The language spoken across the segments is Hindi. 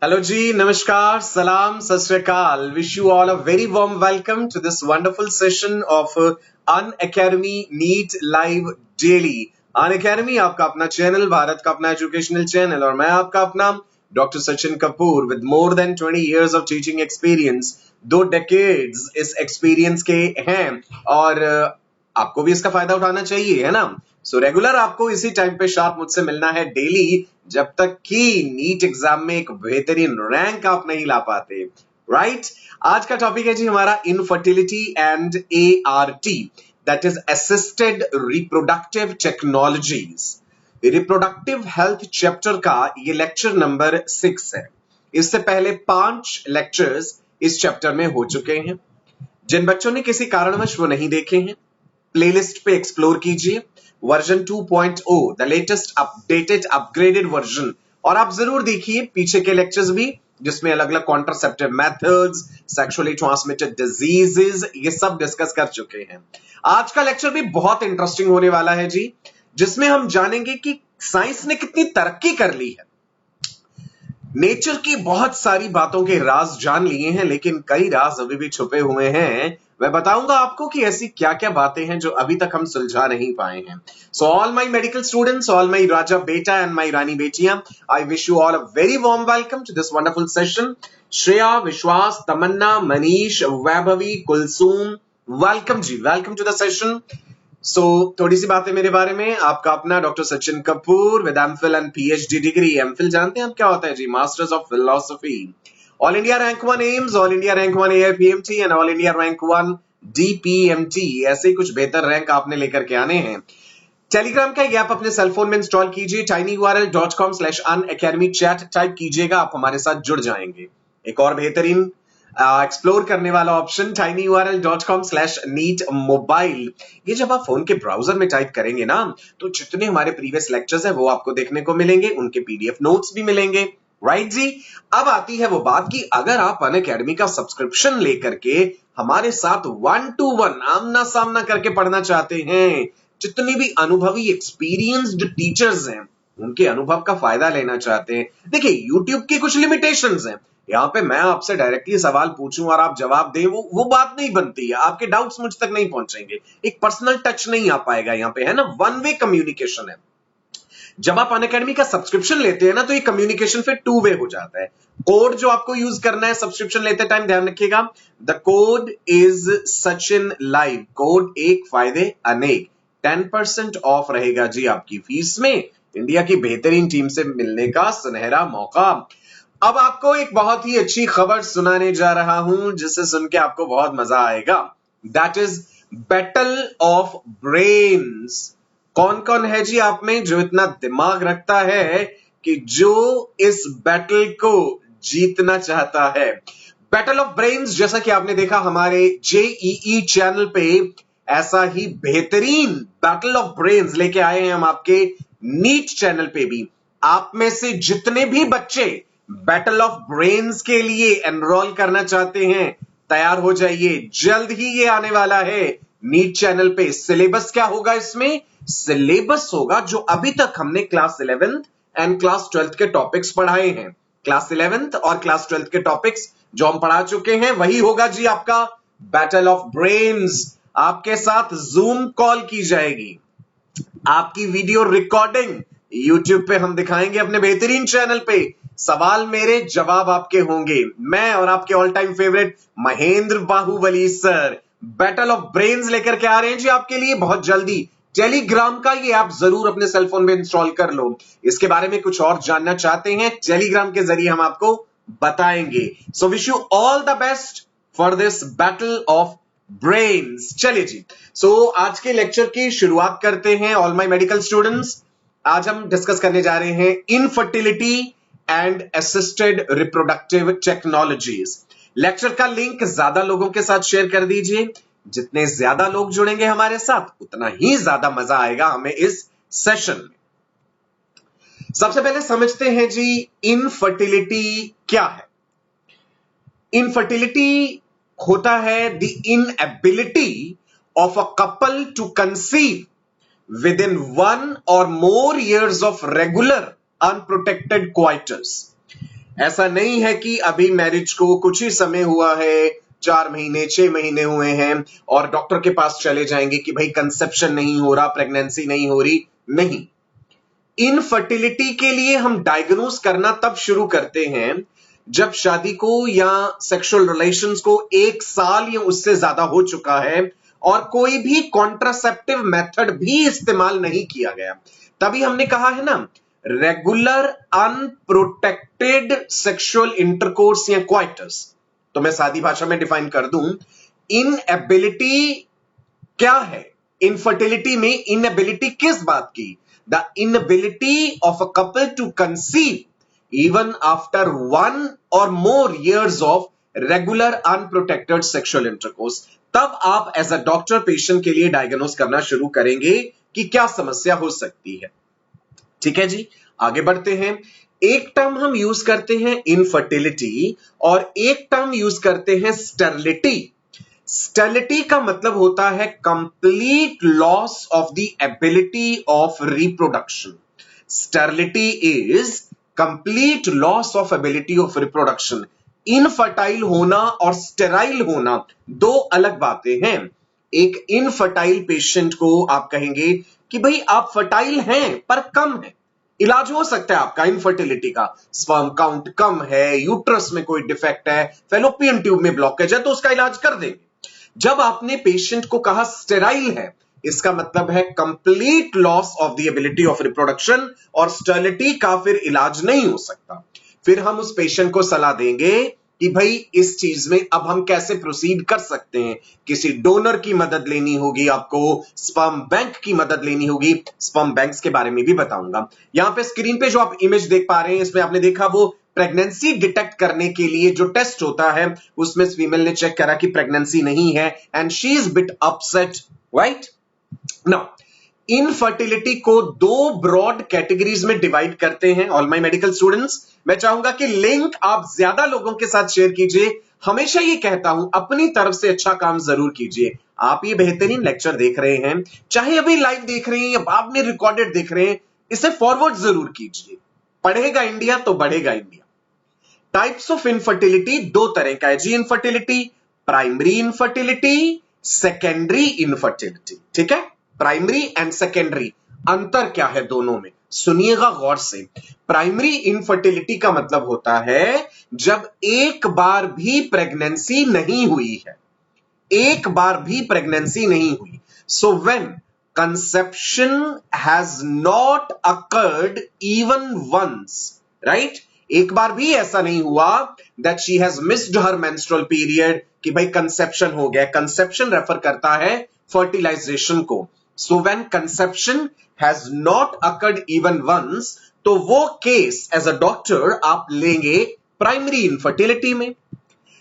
Hello ji, namaskar, salam, sat sri akal. Wish you all a very warm welcome to this wonderful session of An Academy NEET Live Daily. An Academy आपका अपना चैनल, भारत का अपना एजुकेशनल चैनल और मैं आपका अपना doctor Sachin Kapoor with more than 20 years of teaching experience. 2 decades इस एक्सपीरियंस के हैं और आपको भी इसका फायदा उठाना चाहिए, है ना? सो रेगुलर आपको इसी टाइम पे शार्प मुझसे मिलना है डेली, जब तक कि नीट एग्जाम में एक बेहतरीन रैंक आप नहीं ला पाते, राइट? आज का टॉपिक है जी हमारा infertility and ART, that is assisted reproductive technologies. Reproductive health chapter का ये लेक्चर नंबर 6 है। इससे पहले 5 लेक्चर्स इस चैप्टर में हो चुके हैं। जिन बच्चों ने किसी कारणवश वो नहीं देखे हैं, प्लेलिस्ट पे एक्सप्लोर कीजिए version 2.0, the latest updated upgraded version, और आप जरूर देखिए पीछे के लेक्चर्स भी, जिसमें अलग अलग contraceptive methods, sexually transmitted diseases, ये सब डिस्कस कर चुके हैं। आज का लेक्चर भी बहुत इंटरेस्टिंग होने वाला है जी, जिसमें हम जानेंगे कि साइंस ने कितनी तरक्की कर ली है। नेचर की बहुत सारी बातों के राज जान लिए हैं, लेकिन कई राज अभी भी छुपे हुए हैं। मैं बताऊंगा आपको कि ऐसी क्या क्या बातें हैं जो अभी तक हम सुलझा नहीं पाए हैं। So all my medical students, all my राजा बेटा एंड माई रानी बेटियां, I wish you all a very warm welcome to this wonderful session. Shreya, Vishwas, Tamanna, Manish, Vaibhavi, Kulsum, welcome ji, welcome to the session. So थोड़ी सी बातें मेरे बारे में। आपका अपना doctor Sachin Kapoor with MPhil and PhD degree. MPhil जानते हैं आप क्या होता है जी? Masters of philosophy. All India rank 1 AIIMS, all India rank 1 AIPMT and all India rank 1 DPMT। ऐसे ही कुछ बेहतर रैंक आपने लेकर के आने हैं। टेलीग्राम का ऐप अपने सेलफोन में इंस्टॉल कीजिए, tinyurl.com/unacademy चैट टाइप कीजिएगा, आप हमारे साथ जुड़ जाएंगे। एक और बेहतरीन एक्सप्लोर करने वाला ऑप्शन tinyurl.com/neetmobile। ये जब आप फोन के ब्राउजर में टाइप करेंगे ना, तो जितने हमारे प्रीवियस लेक्चर्स है वो आपको देखने को मिलेंगे, उनके PDF नोट्स भी मिलेंगे, राइट जी? अब आती है वो बात कि अगर आप अन अकेडमी का सब्सक्रिप्शन लेकर के हमारे साथ 1 to 1 आमना सामना करके पढ़ना चाहते हैं, जितनी भी अनुभवी एक्सपीरियंस्ड टीचर्स हैं उनके अनुभव का फायदा लेना चाहते हैं। देखिए, यूट्यूब की कुछ लिमिटेशंस हैं। यहाँ पे मैं आपसे डायरेक्टली सवाल पूछूं और आप जवाब दें, वो बात नहीं बनती है। आपके डाउट्स मुझ तक नहीं पहुंचेंगे, एक पर्सनल टच नहीं आ पाएगा यहाँ पे, है ना? वन वे कम्युनिकेशन है। जब आप अनअकैडमी का सब्सक्रिप्शन लेते हैं ना, तो ये कम्युनिकेशन फिर 2 वे हो जाता है। कोड जो आपको यूज करना है सब्सक्रिप्शन लेते टाइम, ध्यान रखिएगा, the code is Sachin live. Code एक फायदे अनेक, 10% ऑफ रहेगा जी आपकी फीस में। इंडिया की बेहतरीन टीम से मिलने का सुनहरा मौका। अब आपको एक बहुत ही अच्छी खबर सुनाने जा रहा हूं, जिसे सुन के आपको बहुत मजा आएगा। That is battle of brains. कौन कौन है जी आप में जो इतना दिमाग रखता है कि जो इस बैटल को जीतना चाहता है? बैटल ऑफ ब्रेन्स, जैसा कि आपने देखा हमारे JEE चैनल पे, ऐसा ही बेहतरीन बैटल ऑफ ब्रेन्स लेके आए हैं हम आपके नीट चैनल पे भी। आप में से जितने भी बच्चे बैटल ऑफ ब्रेन्स के लिए एनरोल करना चाहते हैं, तैयार हो जाइए, जल्द ही ये आने वाला है नीट चैनल पे। सिलेबस क्या होगा इसमें? सिलेबस होगा जो अभी तक हमने class 11th and class 12th के टॉपिक्स पढ़ाए हैं। क्लास 11th और क्लास 12th के टॉपिक्स जो हम पढ़ा चुके हैं, वही होगा जी आपका बैटल ऑफ ब्रेन्स। आपके साथ जूम कॉल की जाएगी, आपकी वीडियो रिकॉर्डिंग यूट्यूब पे हम दिखाएंगे अपने बेहतरीन चैनल पे। सवाल मेरे, जवाब आपके होंगे। मैं और आपके all time favourite Mahendra Baahubali sir battle of brains लेकर के आ रहे हैं जी आपके लिए बहुत जल्दी। टेलीग्राम का ये ऐप जरूर अपने सेलफोन में इंस्टॉल कर लो। इसके बारे में कुछ और जानना चाहते हैं, टेलीग्राम के जरिए हम आपको बताएंगे। So wish you all the best for this battle of brains. चलिए जी, सो आज के लेक्चर की शुरुआत करते हैं। ऑल माय मेडिकल स्टूडेंट्स, आज हम डिस्कस करने जा रहे हैं infertility and assisted reproductive technologies. Lecture का लिंक ज्यादा लोगों के साथ शेयर कर दीजिए। जितने ज्यादा लोग जुड़ेंगे हमारे साथ, उतना ही ज्यादा मजा आएगा हमें इस सेशन में। सबसे पहले समझते हैं जी इनफर्टिलिटी क्या है। इनफर्टिलिटी होता है the inability of a couple to conceive within 1 or more years of regular unprotected coitus. ऐसा नहीं है कि अभी मैरिज को कुछ ही समय हुआ है, 4 महीने 6 महीने हुए हैं और डॉक्टर के पास चले जाएंगे कि भाई कंसेप्शन नहीं हो रहा, प्रेगनेंसी नहीं हो रही। नहीं, इनफर्टिलिटी के लिए हम डायग्नोज करना तब शुरू करते हैं जब शादी को या सेक्सुअल रिलेशंस को 1 साल या उससे ज्यादा हो चुका है और कोई भी कॉन्ट्रासेप्टिव मेथड भी इस्तेमाल नहीं किया गया। तभी हमने कहा है ना, रेगुलर अनप्रोटेक्टेड सेक्सुअल इंटरकोर्स या क्वाइटस। तो मैं सादी भाषा में डिफाइन कर दूं, इनएबिलिटी क्या है? इनफर्टिलिटी में इनएबिलिटी किस बात की? The inability of a couple to conceive even after 1 or more years of regular unprotected sexual intercourse. तब आप एज अ डॉक्टर पेशेंट के लिए डायग्नोस करना शुरू करेंगे कि क्या समस्या हो सकती है। ठीक है जी, आगे बढ़ते हैं। एक टर्म हम यूज करते हैं इनफर्टिलिटी और एक टर्म यूज करते हैं स्टेरिलिटी। स्टेरिलिटी का मतलब होता है complete loss of the ability of reproduction. Sterility is complete loss of ability of reproduction. Infertile होना और स्टेराइल होना दो अलग बातें हैं। एक इनफर्टाइल पेशेंट को आप कहेंगे कि भाई आप फर्टाइल हैं पर कम है, इलाज हो सकता है आपका इनफर्टिलिटी का, स्पर्म काउंट कम है, यूट्रस में कोई डिफेक्ट है, फेलोपियन ट्यूब में ब्लॉकेज है, तो उसका इलाज कर देंगे। जब आपने पेशेंट को कहा स्टेराइल है, इसका मतलब है complete loss of the ability of reproduction और स्टेरिलिटी का फिर इलाज नहीं हो सकता। फिर हम उस पेशेंट को सलाह देंगे कि भाई इस चीज में अब हम कैसे प्रोसीड कर सकते हैं। किसी डोनर की मदद लेनी होगी, आपको स्पर्म बैंक की मदद लेनी होगी। स्पर्म बैंक्स के बारे में भी बताऊंगा। यहां पे स्क्रीन पे जो आप इमेज देख पा रहे हैं, इसमें आपने देखा वो प्रेगनेंसी डिटेक्ट करने के लिए जो टेस्ट होता है, उसमें फीमेल ने चेक करा कि प्रेगनेंसी नहीं है and she is bit upset, right? Now infertility को दो ब्रॉड कैटेगरीज में डिवाइड करते हैं। ऑल माय मेडिकल स्टूडेंट्स, मैं चाहूंगा कि लिंक आप ज्यादा लोगों के साथ शेयर कीजिए। हमेशा ये कहता हूं, अपनी तरफ से अच्छा काम जरूर कीजिए। आप ये बेहतरीन लेक्चर देख रहे हैं, चाहे अभी लाइव देख रहे हैं या बाद में रिकॉर्डेड देख रहे हैं, इसे फॉरवर्ड जरूर कीजिए। पढ़ेगा इंडिया तो बढ़ेगा इंडिया। टाइप्स ऑफ इनफर्टिलिटी दो तरह का है जी infertility, primary infertility, secondary infertility. ठीक है, प्राइमरी एंड सेकेंडरी, अंतर क्या है दोनों में, सुनिएगा गौर से। प्राइमरी इनफर्टिलिटी का मतलब होता है जब एक बार भी प्रेगनेंसी नहीं हुई है, एक बार भी प्रेगनेंसी नहीं हुई। So when conception has not occurred even once, right? एक बार भी ऐसा नहीं हुआ that she has missed her menstrual period कि भाई कंसेप्शन हो गया। कंसेप्शन रेफर करता है फर्टिलाइजेशन को। So when conception has not occurred even once, तो वो केस एज अ डॉक्टर आप लेंगे प्राइमरी इनफर्टिलिटी में।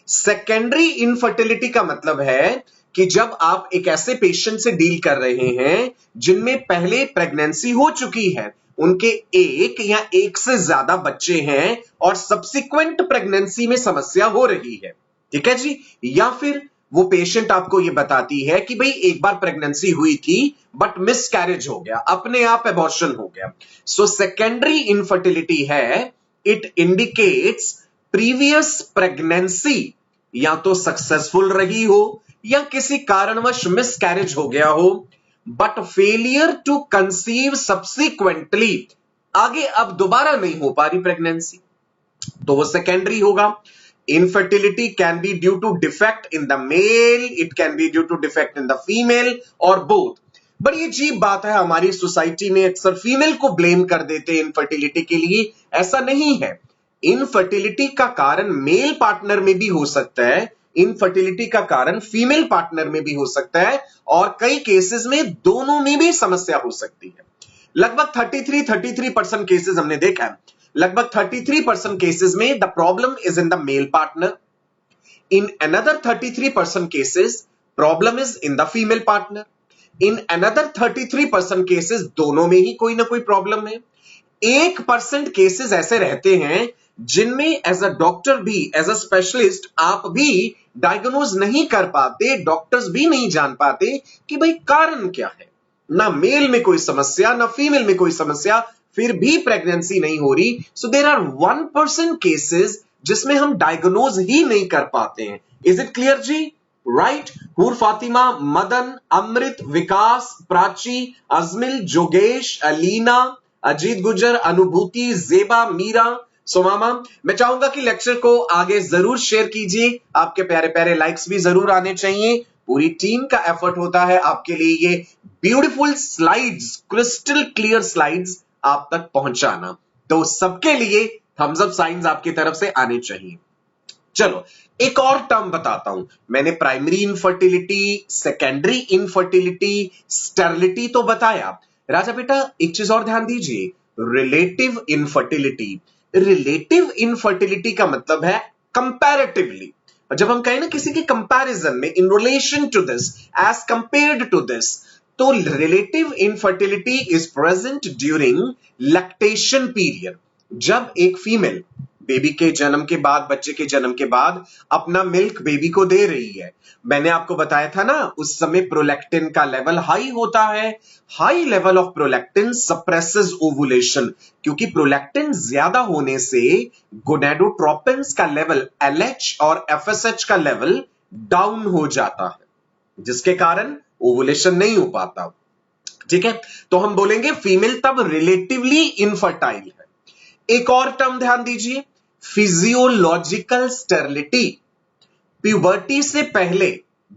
सेकेंडरी इनफर्टिलिटी का मतलब है कि जब आप एक ऐसे पेशेंट से डील कर रहे हैं जिनमें पहले प्रेगनेंसी हो चुकी है, उनके एक या एक से ज्यादा बच्चे हैं और सब्सिक्वेंट प्रेगनेंसी में समस्या हो रही है। ठीक है जी, या फिर वो पेशेंट आपको ये बताती है कि भाई एक बार प्रेगनेंसी हुई थी बट मिसकैरेज हो गया, अपने आप एबॉर्शन हो गया। सो सेकेंडरी इनफर्टिलिटी है, इट इंडिकेट्स प्रीवियस प्रेगनेंसी या तो सक्सेसफुल रही हो या किसी कारणवश मिसकैरेज हो गया हो, but failure to conceive subsequently, आगे अब दोबारा नहीं हो पा रही प्रेगनेंसी, तो वो सेकेंडरी होगा। Infertility can be due to defect in the male, it can be due to defect in the female और both। बड़ी अजीब बात है, हमारी सोसाइटी में अक्सर फीमेल को ब्लेम कर देते हैं इनफर्टिलिटी के लिए। ऐसा नहीं है। इनफर्टिलिटी का कारण मेल पार्टनर में भी हो सकता है, इनफर्टिलिटी का कारण फीमेल पार्टनर में भी हो सकता है और कई केसेस में दोनों में भी समस्या हो सकती है। लगभग 33% केसेस हमने देखा है, लगभग 33% केसेस में the problem is in the male partner. In another 33% cases problem is in the female partner. In another 33% cases दोनों में ही कोई ना कोई प्रॉब्लम है। 1% केसेस ऐसे रहते हैं जिनमें एज अ डॉक्टर भी, एज अ स्पेशलिस्ट आप भी डायग्नोज नहीं कर पाते, डॉक्टर्स भी नहीं जान पाते कि भाई कारण क्या है। ना मेल में कोई समस्या, ना फीमेल में कोई समस्या, फिर भी प्रेगनेंसी नहीं हो रही। सो देयर आर 1% केसेस जिसमें हम डायग्नोज ही नहीं कर पाते हैं। इज इट क्लियर जी? राइट। हूर फातिमा, मदन, अमृत, विकास, प्राची, अजमिल, जोगेश, अलीना, अजीत गुजर, अनुभूति, जेबा, मीरा, सोमामा, मैं चाहूंगा कि लेक्चर को आगे जरूर शेयर कीजिए। आपके प्यारे प्यारे लाइक्स भी जरूर आने चाहिए। पूरी टीम का एफर्ट होता है आपके लिए ये beautiful slides, crystal clear slides आप तक पहुंचाना। तो सबके लिए थम्स अप साइंस आपकी तरफ से आने चाहिए। चलो एक और टर्म बताता हूं। मैंने primary infertility, secondary infertility, sterility तो बताया। राजा बेटा एक चीज और ध्यान दीजिए, रिलेटिव इनफर्टिलिटी। रिलेटिव इनफर्टिलिटी का मतलब है कंपैरेटिवली। जब हम कहें ना किसी के कंपैरिजन में, in relation to this, as compared to this, तो relative infertility is present during lactation period. जब एक फीमेल बेबी के जन्म के बाद, बच्चे के जन्म के बाद अपना मिल्क बेबी को दे रही है, मैंने आपको बताया था ना उस समय प्रोलैक्टिन का लेवल हाई होता है। High level of prolactin suppresses ovulation, क्योंकि प्रोलैक्टिन ज्यादा होने से गोनेडोट्रोपिन्स का लेवल एलएच और एफएसएच का लेवल डाउन हो जाता है, जिसके कारण ओवुलेशन नहीं हो पाता। ठीक है, तो हम बोलेंगे फीमेल तब रिलेटिवली इनफर्टाइल है। एक और टर्म ध्यान दीजिए, फिजियोलॉजिकल स्टेरिलिटी। प्यूबर्टी से पहले,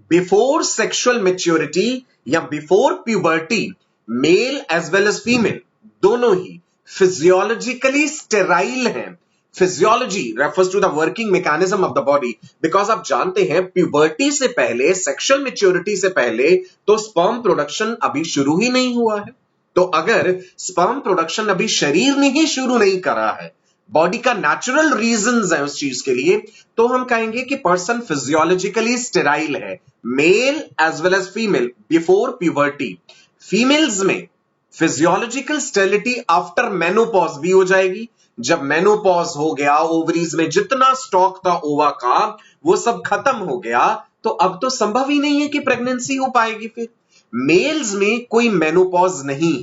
बिफोर सेक्सुअल मैच्योरिटी या before puberty, male as well as female दोनों ही फिजियोलॉजिकली स्टेराइल हैं। Physiology refers to the working mechanism of the body, because आप जानते हैं प्यूबर्टी से पहले, सेक्सुअल मैच्योरिटी से पहले तो स्पर्म प्रोडक्शन अभी शुरू ही नहीं हुआ है। तो अगर स्पर्म प्रोडक्शन अभी शरीर ने ही शुरू नहीं करा है, बॉडी का नेचुरल रीजंस है उस चीज के लिए, तो हम कहेंगे कि पर्सन फिजियोलॉजिकली स्टेराइल है, male as well as female before puberty. Females में फिजियोलॉजिकल स्टेरिलिटी आफ्टर मेनोपॉज भी हो जाएगी। जब मेनोपॉज हो गया, ओवरीज में जितना स्टॉक था ओवा का वो सब खत्म हो गया, तो अब तो संभव ही नहीं है कि प्रेगनेंसी हो पाएगी। फिर मेल्स में कोई मेनोपॉज नहीं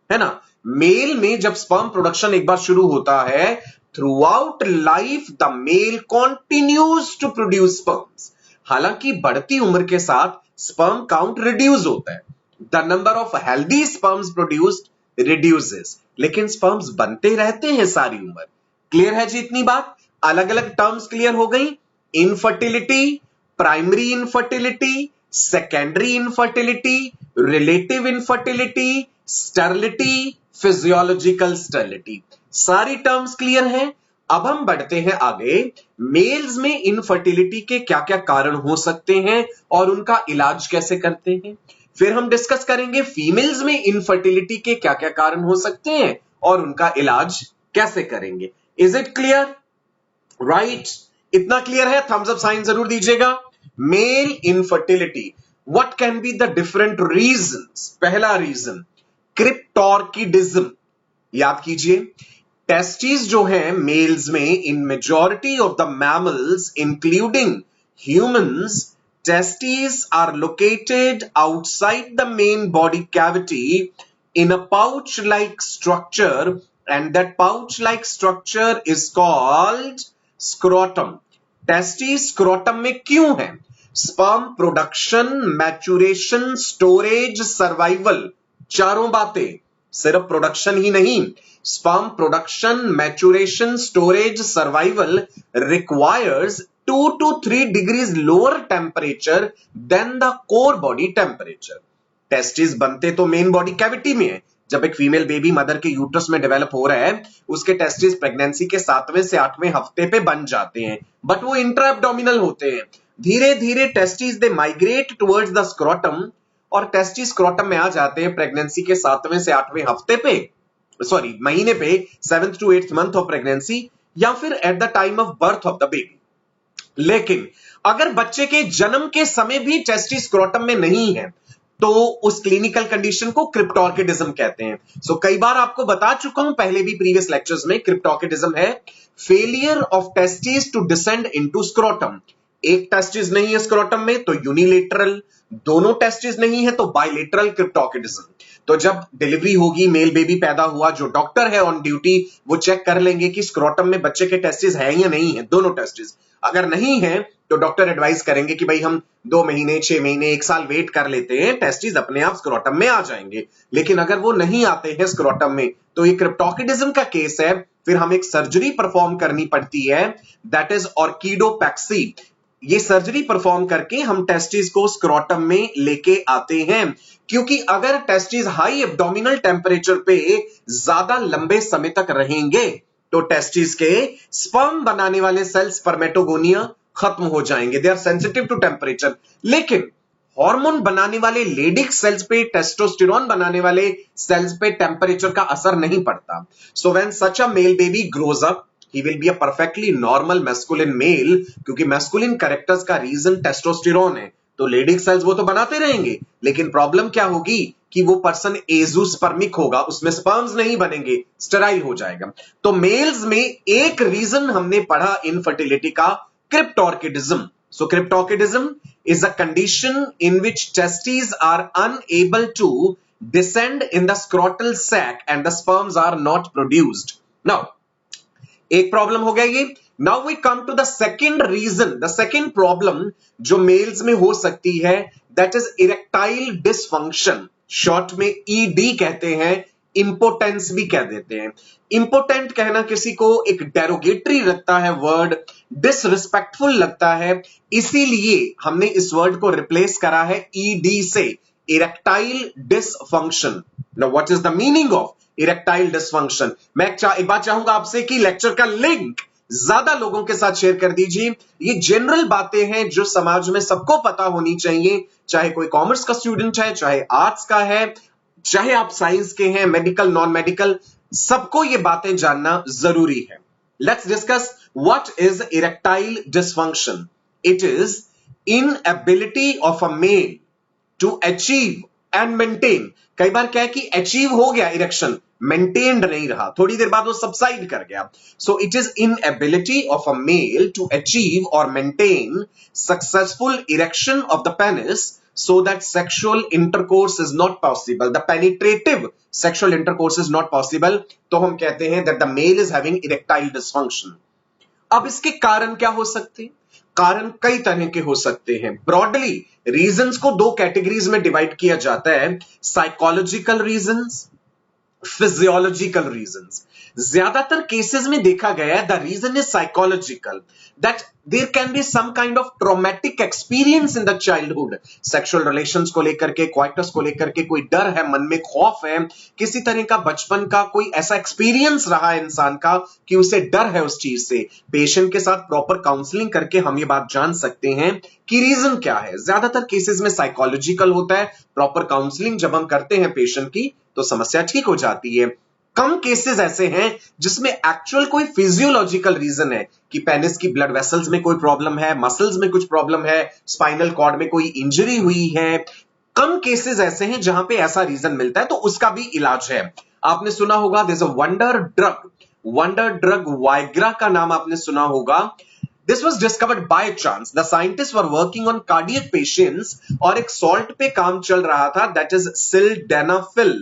है ना। मेल में जब स्पर्म प्रोडक्शन एक बार शुरू होता है, throughout life the male continues to produce sperms. हालांकि बढ़ती उम्र के साथ स्पर्म काउंट रिड्यूस होता है, the number of healthy sperms produced reduces, लेकिन स्पर्म्स बनते रहते हैं सारी उम्र। क्लियर है जी इतनी बात? अलग अलग टर्म्स क्लियर हो गई। Infertility, primary infertility, secondary infertility, relative infertility, sterility, physiological sterility, सारी टर्म्स क्लियर हैं। अब हम बढ़ते हैं आगे, मेल्स में इनफर्टिलिटी के क्या क्या कारण हो सकते हैं और उनका इलाज कैसे करते हैं। फिर हम डिस्कस करेंगे फीमेल्स में इनफर्टिलिटी के क्या क्या कारण हो सकते हैं और उनका इलाज कैसे करेंगे। Is it clear? राइट, इतना क्लियर है? थम्स अप साइन जरूर दीजिएगा। Male infertility, what can be the different reasons? पहला रीजन क्रिप्टोर्किडिज्म। याद कीजिए, टेस्टिस जो है मेल्स में, इन majority of the mammals including humans, testes are located outside the main body cavity in a pouch-like structure, and that pouch-like structure is called scrotum. Testes scrotum में क्यों है? Sperm production, maturation, storage, survival, चारों बातें, सिर्फ प्रोडक्शन ही नहीं, sperm production, maturation, storage, survival requires 2 to 3 degrees lower temperature than the core body temperature. Testis बनते तो मेन बॉडी कैविटी में है। जब एक फीमेल बेबी मदर के यूट्रस में डेवलप हो रहा है, उसके टेस्टिस प्रेगनेंसी के 7वें से 8वें हफ्ते पे बन जाते हैं, बट वो इंट्रा एब्डोमिनल होते हैं। धीरे धीरे testis they migrate towards the scrotum, और टेस्टिस स्क्रोटम में आ जाते हैं प्रेगनेंसी के 7वें से 8वें हफ्ते पे, सॉरी महीने पे, 7th to 8th month of pregnancy, या फिर at the time of birth of the baby. लेकिन अगर बच्चे के जन्म के समय भी टेस्टिस स्क्रोटम में नहीं है, तो उस क्लिनिकल कंडीशन को क्रिप्टोर्किडिज्म कहते हैं। सो कई बार आपको बता चुका हूं पहले भी प्रीवियस लेक्चर्स में, क्रिप्टोर्किडिज्म है failure of testis to descend into scrotum. एक टेस्टिस नहीं है स्क्रोटम में तो यूनिलेटरल, दोनों टेस्टिस नहीं है तो बाइलेटरल क्रिप्टोर्किडिज्म। तो जब डिलीवरी होगी, मेल बेबी पैदा हुआ, जो डॉक्टर है ऑन ड्यूटी वो चेक कर लेंगे कि स्क्रोटम में बच्चे के टेस्टिस है या नहीं है, दोनों टेस्टिस। अगर नहीं है तो डॉक्टर एडवाइस करेंगे कि भाई हम 2 महीने, 6 महीने, 1 साल वेट कर लेते हैं, टेस्टिस अपने आप स्क्रोटम में आ जाएंगे। लेकिन अगर वो नहीं आते हैं स्क्रोटम में तो ये क्रिप्टोकिडिज्म का केस है, फिर हमें एक सर्जरी परफॉर्म करनी पड़ती है, दैट इज ऑर्किडोपैक्सी। ये सर्जरी परफॉर्म करके हम टेस्टिस को स्क्रोटम में लेके आते हैं, क्योंकि अगर टेस्टिस हाई एब्डोमिनल टेम्परेचर पे ज्यादा लंबे समय तक रहेंगे तो टेस्टिस के स्पर्म बनाने वाले सेल्स स्पर्मेटोगोनिया खत्म हो जाएंगे, they are sensitive to temperature. लेकिन हार्मोन बनाने वाले लेडिक सेल्स पे, टेस्टोस्टेरोन बनाने वाले सेल्स पे टेम्परेचर का असर नहीं पड़ता। So when such a male baby grows up, he will be a perfectly normal masculine male, क्योंकि masculine कैरेक्टर्स का रीजन टेस्टोस्टेरोन है, तो लेडिक सेल्स वो तो बनाते रहेंगे, लेकिन प्रॉब्लम क्या होगी कि वो पर्सन एजोस्पर्मिक होगा, उसमें स्पर्म्स नहीं बनेंगे, स्टेराइल हो जाएगा। तो मेल्स में एक रीजन हमने पढ़ा इनफर्टिलिटी का, क्रिप्टोर्किडिज्म। So cryptorchidism is a condition in which testes are unable to descend in the scrotal sac and the sperms are not produced. Now, एक प्रॉब्लम हो गया ये। Now we come to the second reason, the second problem जो मेल्स में हो सकती है, that is erectile dysfunction, short में ईडी कहते हैं, इंपोटेंस भी कह देते हैं। इंपोटेंट कहना किसी को एक डेरोगेटरी लगता है वर्ड, डिसरिस्पेक्टफुल लगता है, इसीलिए हमने इस वर्ड को रिप्लेस करा है ईडी से, erectile dysfunction. Now what is the meaning of erectile dysfunction? मैं एक बात चाहूंगा आपसे कि लेक्चर का लिंक ज्यादा लोगों के साथ शेयर कर दीजिए। ये जनरल बातें हैं जो समाज में सबको पता होनी चाहिए, चाहे कोई कॉमर्स का स्टूडेंट है, चाहे आर्ट्स का है, चाहे आप साइंस के हैं, मेडिकल, नॉन मेडिकल, सबको ये बातें जानना जरूरी है। Let's discuss what is erectile dysfunction. It is inability of a male to achieve and maintain. कई बार क्या है कि अचीव हो गया इरेक्शन, मेंटेन्ड नहीं रहा, थोड़ी देर बाद वो सबसाइड कर गया। So it is inability of a male to achieve और maintain successful erection of the penis so that sexual intercourse is not possible, the penetrative sexual intercourse is not possible, तो हम कहते हैं that the male is having erectile dysfunction। अब इसके कारण क्या हो सकते हैं? कारण कई तरह के हो सकते हैं। ब्रॉडली रीजंस को 2 कैटेगरीज में डिवाइड किया जाता है, साइकोलॉजिकल रीजंस, फिजियोलॉजिकल रीजंस। ज्यादातर केसेस में देखा गया है the reason is psychological, that there can be some kind of traumatic experience in the childhood, sexual relations को लेकर के, क्वाइटस को लेकर के कोई डर है, मन में खौफ है, किसी तरह का बचपन का कोई ऐसा एक्सपीरियंस रहा है इंसान का कि उसे डर है उस चीज से। पेशेंट के साथ प्रॉपर काउंसलिंग करके हम ये बात जान सकते हैं कि रीजन क्या है। ज्यादातर केसेस में साइकोलॉजिकल होता है, प्रॉपर काउंसलिंग जब हम करते हैं पेशेंट की तो समस्या ठीक हो जाती है। कम केसेस ऐसे हैं जिसमें एक्चुअल कोई फिजियोलॉजिकल रीजन है कि पेनिस की ब्लड वेसल्स में कोई प्रॉब्लम है, मसल्स में कुछ प्रॉब्लम है, स्पाइनल कॉर्ड में कोई इंजरी हुई है। कम केसेस ऐसे हैं जहां पे ऐसा रीजन मिलता है, तो उसका भी इलाज है। आपने सुना होगा there is a wonder drug Viagra का नाम आपने सुना होगा। This was discovered by chance. The scientists were working on cardiac patients और एक सॉल्ट पे काम चल रहा था, that is sildenafil,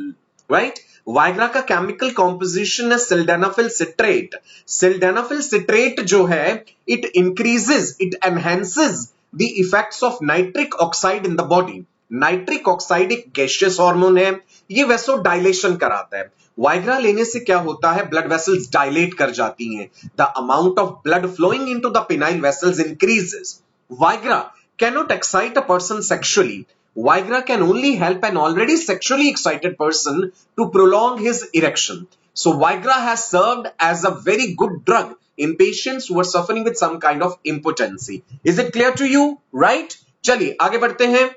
right? Viagra का केमिकल कॉम्पोजिशन है सिल्डेनाफिल सिट्रेट। सिल्डेनाफिल सिट्रेट जो है it increases, it enhances the effects of nitric oxide in the body. Nitric oxide एक गैसियस हार्मोन है, ये वैसो डायलेशन कराता है। वाइग्रा लेने से क्या होता है, ब्लड वेसल्स डायलेट कर जाती हैं, the amount of blood flowing into the penile vessels increases. Viagra cannot excite a person sexually. Viagra can only help an already sexually excited person to prolong his erection. So Viagra has served as a very good drug in patients who are suffering with some kind of impotency. Is it clear to you? Right? चलिए आगे बढ़ते हैं।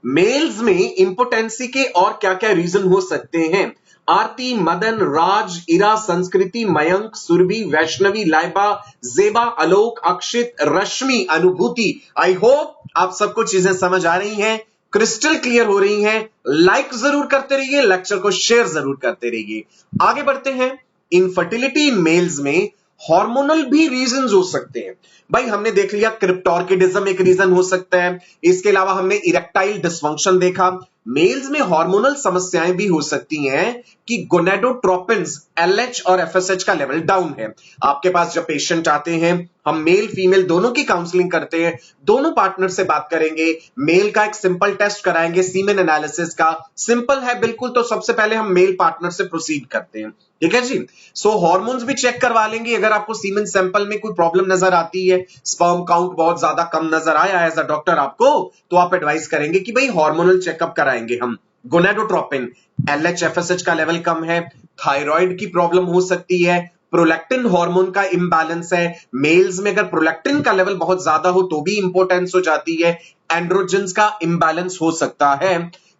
मेल्स में इंपोटेंसी के और क्या क्या रीजन हो सकते हैं? आरती, मदन, राज, इरा, संस्कृति, मयंक, सुरभि, वैष्णवी, लाइबा, जेबा, आलोक, अक्षित, रश्मि, अनुभूति। आई होप आप सबको चीजें समझ आ रही हैं, क्रिस्टल क्लियर हो रही हैं। लाइक जरूर करते रहिए, लेक्चर को शेयर जरूर करते रहिए। आगे बढ़ते हैं। इनफर्टिलिटी इन मेल्स में हार्मोनल भी रीजंस हो सकते हैं। भाई हमने देख लिया क्रिप्टोर्किडिज्म एक रीजन हो सकता है, इसके अलावा हमने इरेक्टाइल डिसफंक्शन देखा। मेल्स में हार्मोनल समस्याएं भी हो सकती हैं कि गोनेडोट्रोपिन्स एलएच और एफएसएच का लेवल डाउन है। आपके पास जब पेशेंट आते हैं, हम मेल फीमेल दोनों की काउंसलिंग करते हैं, दोनों पार्टनर से बात करेंगे, मेल का एक सिंपल टेस्ट कराएंगे सीमेन एनालिसिस का। सिंपल है बिल्कुल, तो सबसे पहले हम मेल पार्टनर से प्रोसीड करते हैं, ठीक है जी। सो हार्मोन्स भी चेक करवा लेंगे। अगर आपको सीमेन सैंपल में कोई प्रॉब्लम नजर आती है, स्पर्म काउंट बहुत ज्यादा कम नजर आया एज अ डॉक्टर आपको, तो आप एडवाइस करेंगे कि भाई हार्मोनल चेकअप कराएंगे हम। गोनेडोट्रोपिन एलएच एफएसएच का लेवल कम है, थायराइड की प्रॉब्लम हो सकती है, प्रोलैक्टिन हार्मोन का इंबैलेंस है। मेल्स में अगर प्रोलैक्टिन का लेवल बहुत ज्यादा हो तो भी इंपॉर्टेंस हो जाती है। एंड्रोजन्स का इंबैलेंस हो सकता है।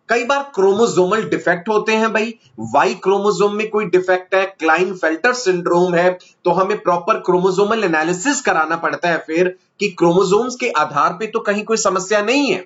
कई बार क्रोमोसोमल डिफेक्ट होते हैं भाई, वाई क्रोमोसोम में कोई डिफेक्ट है, क्लाइनफेल्टर सिंड्रोम है, तो हमें प्रॉपर क्रोमोसोमल एनालिसिस कराना पड़ता है फिर कि क्रोमोसोम्स के आधार पे तो कहीं कोई समस्या नहीं है।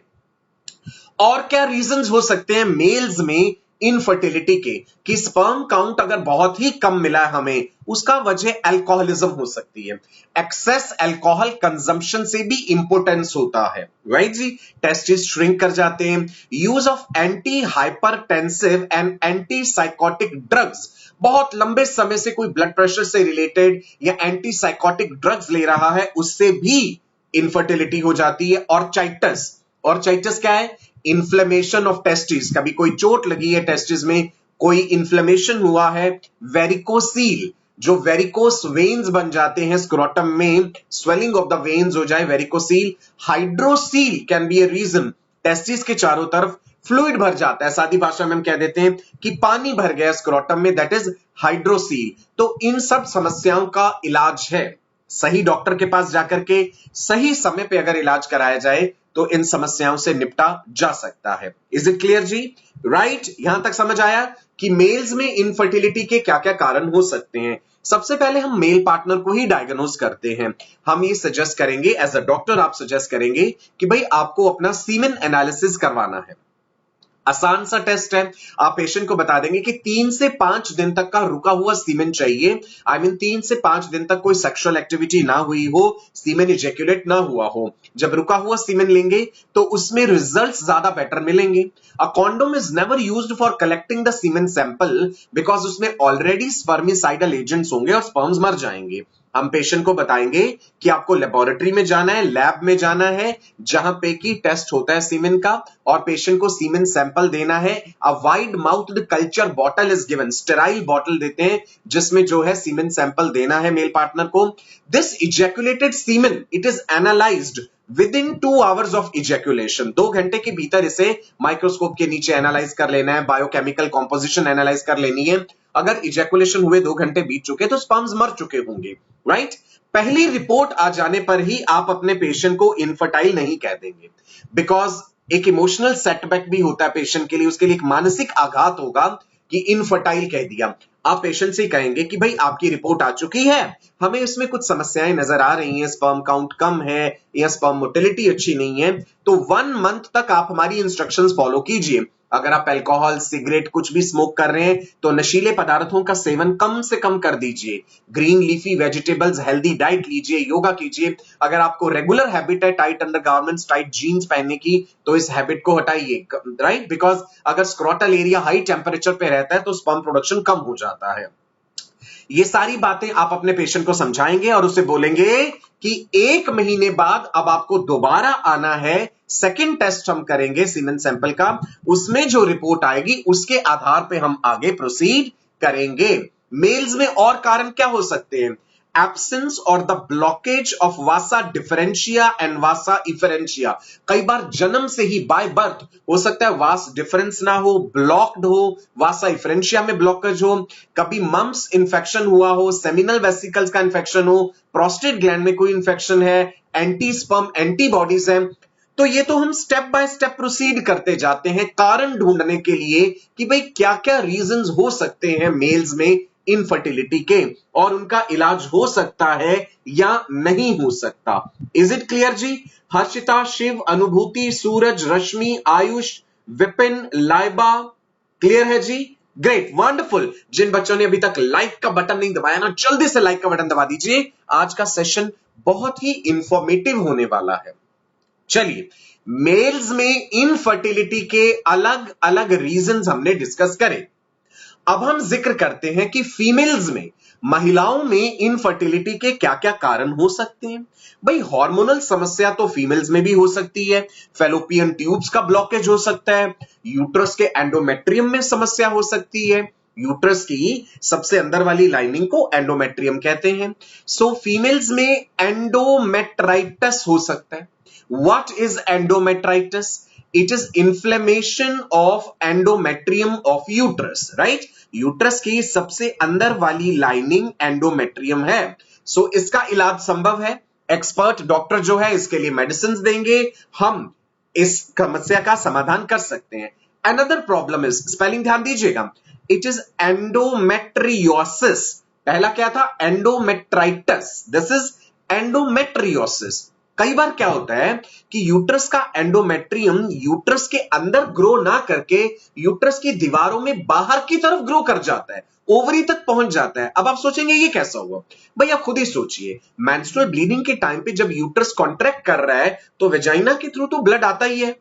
और क्या रीजंस हो सकते हैं मेल्स में इनफर्टिलिटी के, कि स्पर्म काउंट अगर बहुत ही कम मिला है हमें, उसका वजह अल्कोहलिज्म हो सकती है। एक्सेस अल्कोहल कंजम्पशन से भी इंपोर्टेंस होता है, राइट जी। टेस्टिस श्रिंक कर जाते हैं। Use of anti hypertensive and anti psychotic drugs, बहुत लंबे समय से कोई ब्लड प्रेशर से रिलेटेड या एंटी साइकोटिक ड्रग्स ले रहा है, उससे भी इनफर्टिलिटी हो जाती है। ऑर्चाइटिस क्या है? इन्फ्लेमेशन ऑफ टेस्टिस, कभी कोई चोट लगी है टेस्टिस में, कोई इन्फ्लेमेशन हुआ है। वेरिकोसील, जो वेरिकोस वेन्स बन जाते हैं स्क्रोटम में, स्वेलिंग ऑफ द वेन्स हो जाए, varicocele. Hydrocele can be a reason, testis के चारों तरफ फ्लूइड भर जाता है, सादी भाषा में हम कह देते हैं कि पानी भर गया स्क्रोटम में, दैट इज हाइड्रोसील। तो इन सब समस्याओं का इलाज है, सही डॉक्टर के पास जाकर के सही समय पे अगर इलाज कराया जाए तो इन समस्याओं से निपटा जा सकता है। इज इट क्लियर जी? राइट, यहां तक समझ आया कि मेल्स में इनफर्टिलिटी के क्या क्या कारण हो सकते हैं। सबसे पहले हम मेल पार्टनर को ही डायग्नोज करते हैं। हम ये सजेस्ट करेंगे, एज अ डॉक्टर आप सजेस्ट करेंगे कि भाई आपको अपना सीमेन एनालिसिस करवाना है। आसान सा टेस्ट है, आप पेशेंट को बता देंगे कि 3 से 5 दिन तक का रुका हुआ सीमेन चाहिए। आई मीन 3 से 5 दिन तक कोई सेक्सुअल एक्टिविटी ना हुई हो, सीमेन इजैक्यूलेट ना हुआ हो। जब रुका हुआ सीमेन लेंगे तो उसमें रिजल्ट्स ज्यादा बेटर मिलेंगे। A condom is never used for collecting the semen sample because उसमें ऑलरेडी स्पर्मिसाइडल एजेंट्स होंगे और स्पर्म्स मर जाएंगे। हम पेशेंट को बताएंगे कि आपको लेबोरेटरी में जाना है, लैब में जाना है, जहां पे की टेस्ट होता है सीमेन का, और पेशेंट को सीमेन सैंपल देना है। A wide mouthed culture bottle is given, sterile bottle देते हैं जिसमें जो है सीमेन सैंपल देना है मेल पार्टनर को। This ejaculated semen, it is analysed within 2 hours of ejaculation. 2 घंटे के भीतर इसे माइक्रोस्कोप के नीचे एनालाइज कर लेना है, बायोकेमिकल कॉम्पोजिशन एनालाइज कर लेनी है। अगर इजैक्यूलेशन हुए 2 घंटे बीत चुके तो स्पर्म्स मर चुके होंगे, राइट। पहली रिपोर्ट आ जाने पर ही आप अपने पेशेंट को इनफर्टाइल नहीं कह देंगे, बिकॉज एक इमोशनल सेटबैक भी होता है पेशेंट के लिए, उसके लिए एक मानसिक आघात होगा कि इनफर्टाइल कह दिया। आप पेशेंट से कहेंगे कि भाई आपकी रिपोर्ट आ चुकी है, हमें इसमें कुछ समस्याएं नजर आ रही हैं, स्पर्म काउंट कम है या स्पर्म मोटिलिटी अच्छी नहीं है, तो 1 मंथ तक आप हमारी इंस्ट्रक्शंस फॉलो कीजिए। अगर आप अल्कोहल, सिगरेट कुछ भी स्मोक कर रहे हैं तो नशीले पदार्थों का सेवन कम से कम कर दीजिए। Green leafy vegetables, healthy diet लीजिए, योगा कीजिए। अगर आपको रेगुलर हैबिट है टाइट अंडरगारमेंट्स, टाइट जीन्स पहनने की, तो इस हैबिट को हटाइए, राइट। बिकॉज अगर स्क्रोटल एरिया हाई टेम्परेचर पे रहता है तो स्पर्म प्रोडक्शन कम हो जाता है। ये सारी बातें आप अपने पेशेंट को समझाएंगे और उसे बोलेंगे कि 1 महीने बाद अब आपको दोबारा आना है, सेकंड टेस्ट हम करेंगे सीमेन सैंपल का, उसमें जो रिपोर्ट आएगी उसके आधार पे हम आगे प्रोसीड करेंगे। मेल्स में और कारण क्या हो सकते हैं? एब्सेंस और the blockage of vasa deferentia and vasa efferentia. कई बार जन्म से ही बाय बर्थ हो सकता है वास डिफरेंस ना हो, ब्लॉक्ड हो, वासा इफरेंशिया में ब्लॉकेज हो, कभी मम्स इंफेक्शन हुआ हो, सेमिनल वेसिकल्स का इंफेक्शन हो, प्रोस्टेट ग्लैंड में कोई इंफेक्शन है, एंटी स्पर्म एंटीबॉडीज हैं। तो ये तो हम स्टेप बाय स्टेप प्रोसीड करते जाते हैं कारण ढूंढने के लिए कि भाई क्या क्या रीजंस हो सकते हैं मेल्स में इनफर्टिलिटी के, और उनका इलाज हो सकता है या नहीं हो सकता। इज इट क्लियर जी? हर्षिता, शिव, अनुभूति, सूरज, रश्मि, आयुष, विपिन, लाइबा, क्लियर है जी? Great, wonderful. जिन बच्चों ने अभी तक लाइक का बटन नहीं दबाया ना, जल्दी से लाइक का बटन दबा दीजिए। आज का सेशन बहुत ही इंफॉर्मेटिव होने वाला है। चलिए, मेल्स में इनफर्टिलिटी के अलग अलग रीजंस हमने डिस्कस करे। अब हम जिक्र करते हैं कि फीमेल्स में, महिलाओं में इनफर्टिलिटी के क्या क्या कारण हो सकते हैं। भाई, हार्मोनल समस्या तो फीमेल्स में भी हो सकती है, फेलोपियन ट्यूब्स का ब्लॉकेज हो सकता है, यूट्रस के एंडोमेट्रियम में समस्या हो सकती है। यूट्रस की सबसे अंदर वाली लाइनिंग को एंडोमेट्रियम कहते हैं। सो फीमेल्स में एंडोमेट्राइटिस हो सकता है। What is endometritis? It is inflammation of endometrium of uterus, right? Uterus की सबसे अंदर वाली लाइनिंग एंडोमेट्रियम है। सो इसका इलाज संभव है। एक्सपर्ट डॉक्टर जो है इसके लिए मेडिसिन देंगे, हम इस समस्या का समाधान कर सकते हैं। अनदर प्रॉब्लम इज, स्पेलिंग ध्यान दीजिएगा, इट इज एंडोमेट्रियोसिस। पहला क्या था? एंडोमेट्राइटिस। This is endometriosis. कई बार क्या होता है कि यूट्रस का एंडोमेट्रियम यूट्रस के अंदर ग्रो ना करके यूट्रस की दीवारों में बाहर की तरफ ग्रो कर जाता है, ओवरी तक पहुंच जाता है। अब आप सोचेंगे ये कैसा हुआ? भाई आप खुद ही सोचिए, मेंस्ट्रुअल ब्लीडिंग के टाइम पे जब यूट्रस कॉन्ट्रैक्ट कर रहा है तो वेजाइना के थ्रू तो ब्लड आता ही है,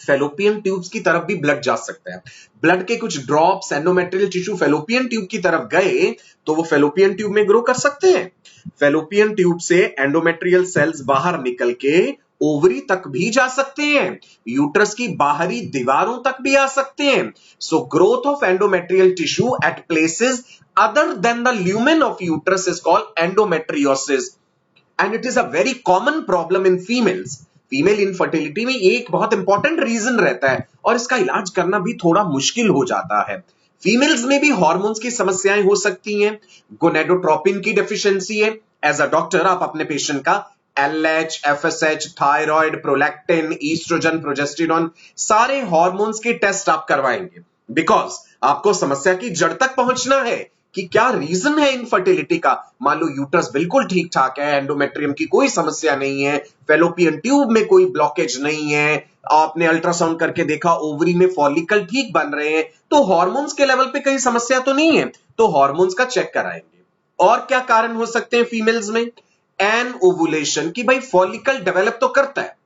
फेलोपियन ट्यूब्स की तरफ भी ब्लड जा सकता है। ब्लड के कुछ drops endometrial tissue fallopian tube की तरफ गए तो वो फेलोपियन ट्यूब में ग्रो कर सकते हैं। फेलोपियन ट्यूब से एंडोमेट्रियल सेल्स बाहर निकल के ओवरी तक भी जा सकते हैं, यूट्रस की बाहरी दीवारों तक भी आ सकते हैं। So growth of endometrial tissue at places other than the lumen of uterus is called endometriosis and it is a very common problem in females. Female infertility में ये एक बहुत इंपॉर्टेंट रीजन रहता है और इसका इलाज करना भी थोड़ा मुश्किल हो जाता है। फीमेल्स में भी हार्मोन्स की समस्याएं हो सकती हैं। गोनेडोट्रोपिन की डेफिशिएंसी है। एज अ डॉक्टर आप अपने पेशेंट का LH, FSH, thyroid, prolactin, oestrogen, progesterone, सारे हार्मोन्स के टेस्ट आप करवाएंगे, बिकॉज आपको समस्या की जड़ तक पहुंचना है कि क्या रीजन है इनफर्टिलिटी का। मान लो यूट्रस बिल्कुल ठीक ठाक है, एंडोमेट्रियम की कोई समस्या नहीं है, फेलोपियन ट्यूब में कोई ब्लॉकेज नहीं है, आपने अल्ट्रासाउंड करके देखा ओवरी में फॉलिकल ठीक बन रहे हैं, तो हार्मोन्स के लेवल पे कहीं समस्या तो नहीं है, तो हार्मोन्स का चेक कराएंगे। और क्या कारण हो सकते हैं फीमेल्स में? एन ओवुलेशन, की भाई फॉलिकल डेवलप तो करता है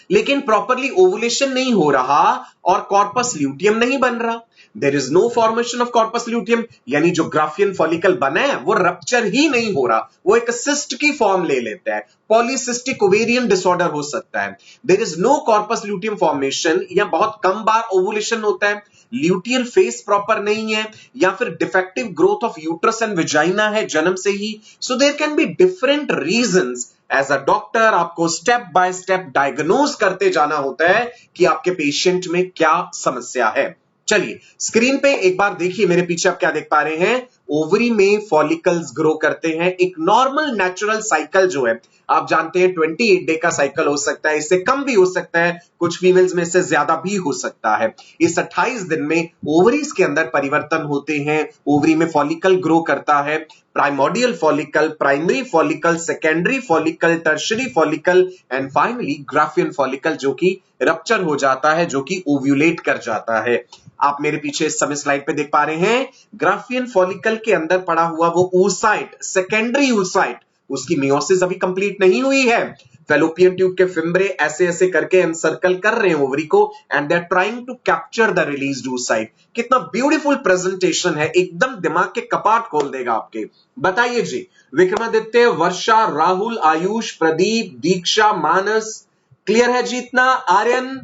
लेकिन प्रॉपरली ओवुलेशन नहीं हो रहा और कॉर्पस ल्यूटियम नहीं बन रहा। There is no formation of corpus luteum, यानी जो ग्राफियन फॉलिकल बना है वो रप्चर ही नहीं हो रहा, वो एक सिस्ट की फॉर्म ले लेता है। पॉलीसिस्टिक ओवेरियन डिसऑर्डर हो सकता है। There is no corpus luteum formation, या बहुत कम बार ओवुलेशन होता है, ल्यूटियल फेस प्रॉपर नहीं है, या फिर defective growth of uterus and vagina है जन्म से ही। So there can be different reasons. As a doctor आपको स्टेप बाय स्टेप डायग्नोज करते जाना होता है कि आपके पेशेंट में क्या समस्या है। चलिए स्क्रीन पे एक बार देखिए, मेरे पीछे आप क्या देख पा रहे हैं? ओवरी में फॉलिकल्स ग्रो करते हैं। एक नॉर्मल नेचुरल साइकिल जो है, आप जानते हैं 28 डे का साइकिल हो सकता है, इससे कम भी हो सकता है, कुछ फीमेल्स में इससे ज्यादा भी हो सकता है। इस 28 दिन में ओवरीज के अंदर परिवर्तन होते हैं, ओवरी में फॉलिकल ग्रो करता है, primordial follicle, primary follicle, secondary follicle, tertiary follicle and finally Graafian follicle, जो कि रप्चर हो जाता है, जो कि ओव्यूलेट कर जाता है। आप मेरे पीछे इस समय स्लाइड पे देख पा रहे हैं, ग्राफियन फॉलिकल के अंदर पड़ा हुआ वो oocyte, सेकेंडरी oocyte, उसकी मियोसिस अभी कंप्लीट नहीं हुई है। फेलोपियन ट्यूब के फिम्ब्रे ऐसे ऐसे करके एनसर्कल कर रहे हैं ओवरी को and they are trying to capture the released oocyte। कितना ब्यूटीफुल प्रेजेंटेशन है, एकदम दिमाग के कपाट खोल देगा आपके। बताइए जी, विक्रमादित्य, वर्षा, राहुल, आयुष, प्रदीप, दीक्षा, मानस, क्लियर है जी इतना? आर्यन,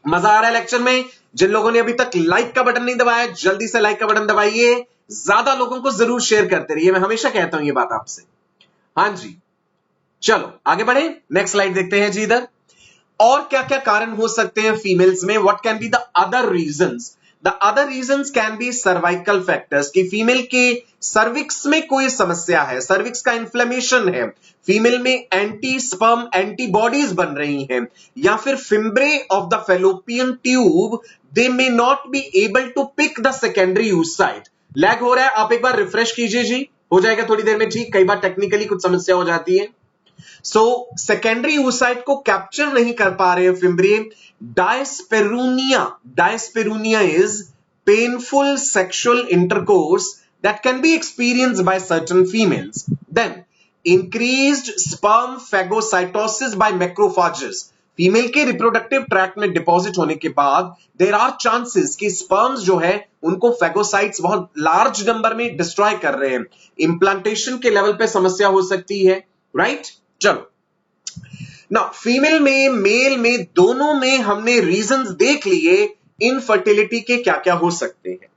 मजा आ रहा है लेक्चर में? जिन लोगों ने अभी तक लाइक का बटन नहीं दबाया, जल्दी से लाइक का बटन दबाइए, ज्यादा लोगों को जरूर शेयर करते रहिए, मैं हमेशा कहता हूं ये बात आपसे। हाँ जी, चलो आगे बढ़े, नेक्स्ट स्लाइड देखते हैं जी इधर। और क्या क्या कारण हो सकते हैं फीमेल्स में? What can be the other reasons? The other reasons can be cervical factors, कि फीमेल के सर्विक्स में कोई समस्या है, सर्विक्स का इन्फ्लेमेशन है, फीमेल में एंटी स्पर्म एंटीबॉडीज बन रही हैं, या फिर fimbriae of the fallopian tube they may not be able to pick the secondary oocyte। Lag हो रहा है, आप एक बार रिफ्रेश कीजिए जी, हो जाएगा थोड़ी देर में ठीक। कई बार टेक्निकली कुछ समस्या हो जाती है। सो सेकेंडरी oocyte को कैप्चर नहीं कर पा रहे हैं fimbriae. Dyspareunia, dyspareunia is painful sexual intercourse that can be experienced by certain females. Then increased sperm phagocytosis by macrophages. Female के रिप्रोडक्टिव ट्रैक्ट में डिपॉजिट होने के बाद देयर आर चांसेस कि स्पर्म्स जो है उनको फेगोसाइट्स बहुत लार्ज नंबर में डिस्ट्रॉय कर रहे हैं। इंप्लांटेशन के लेवल पे समस्या हो सकती है, राइट? चलो ना, फीमेल में मेल में दोनों में हमने रीजंस देख लिए इनफर्टिलिटी के क्या क्या हो सकते हैं।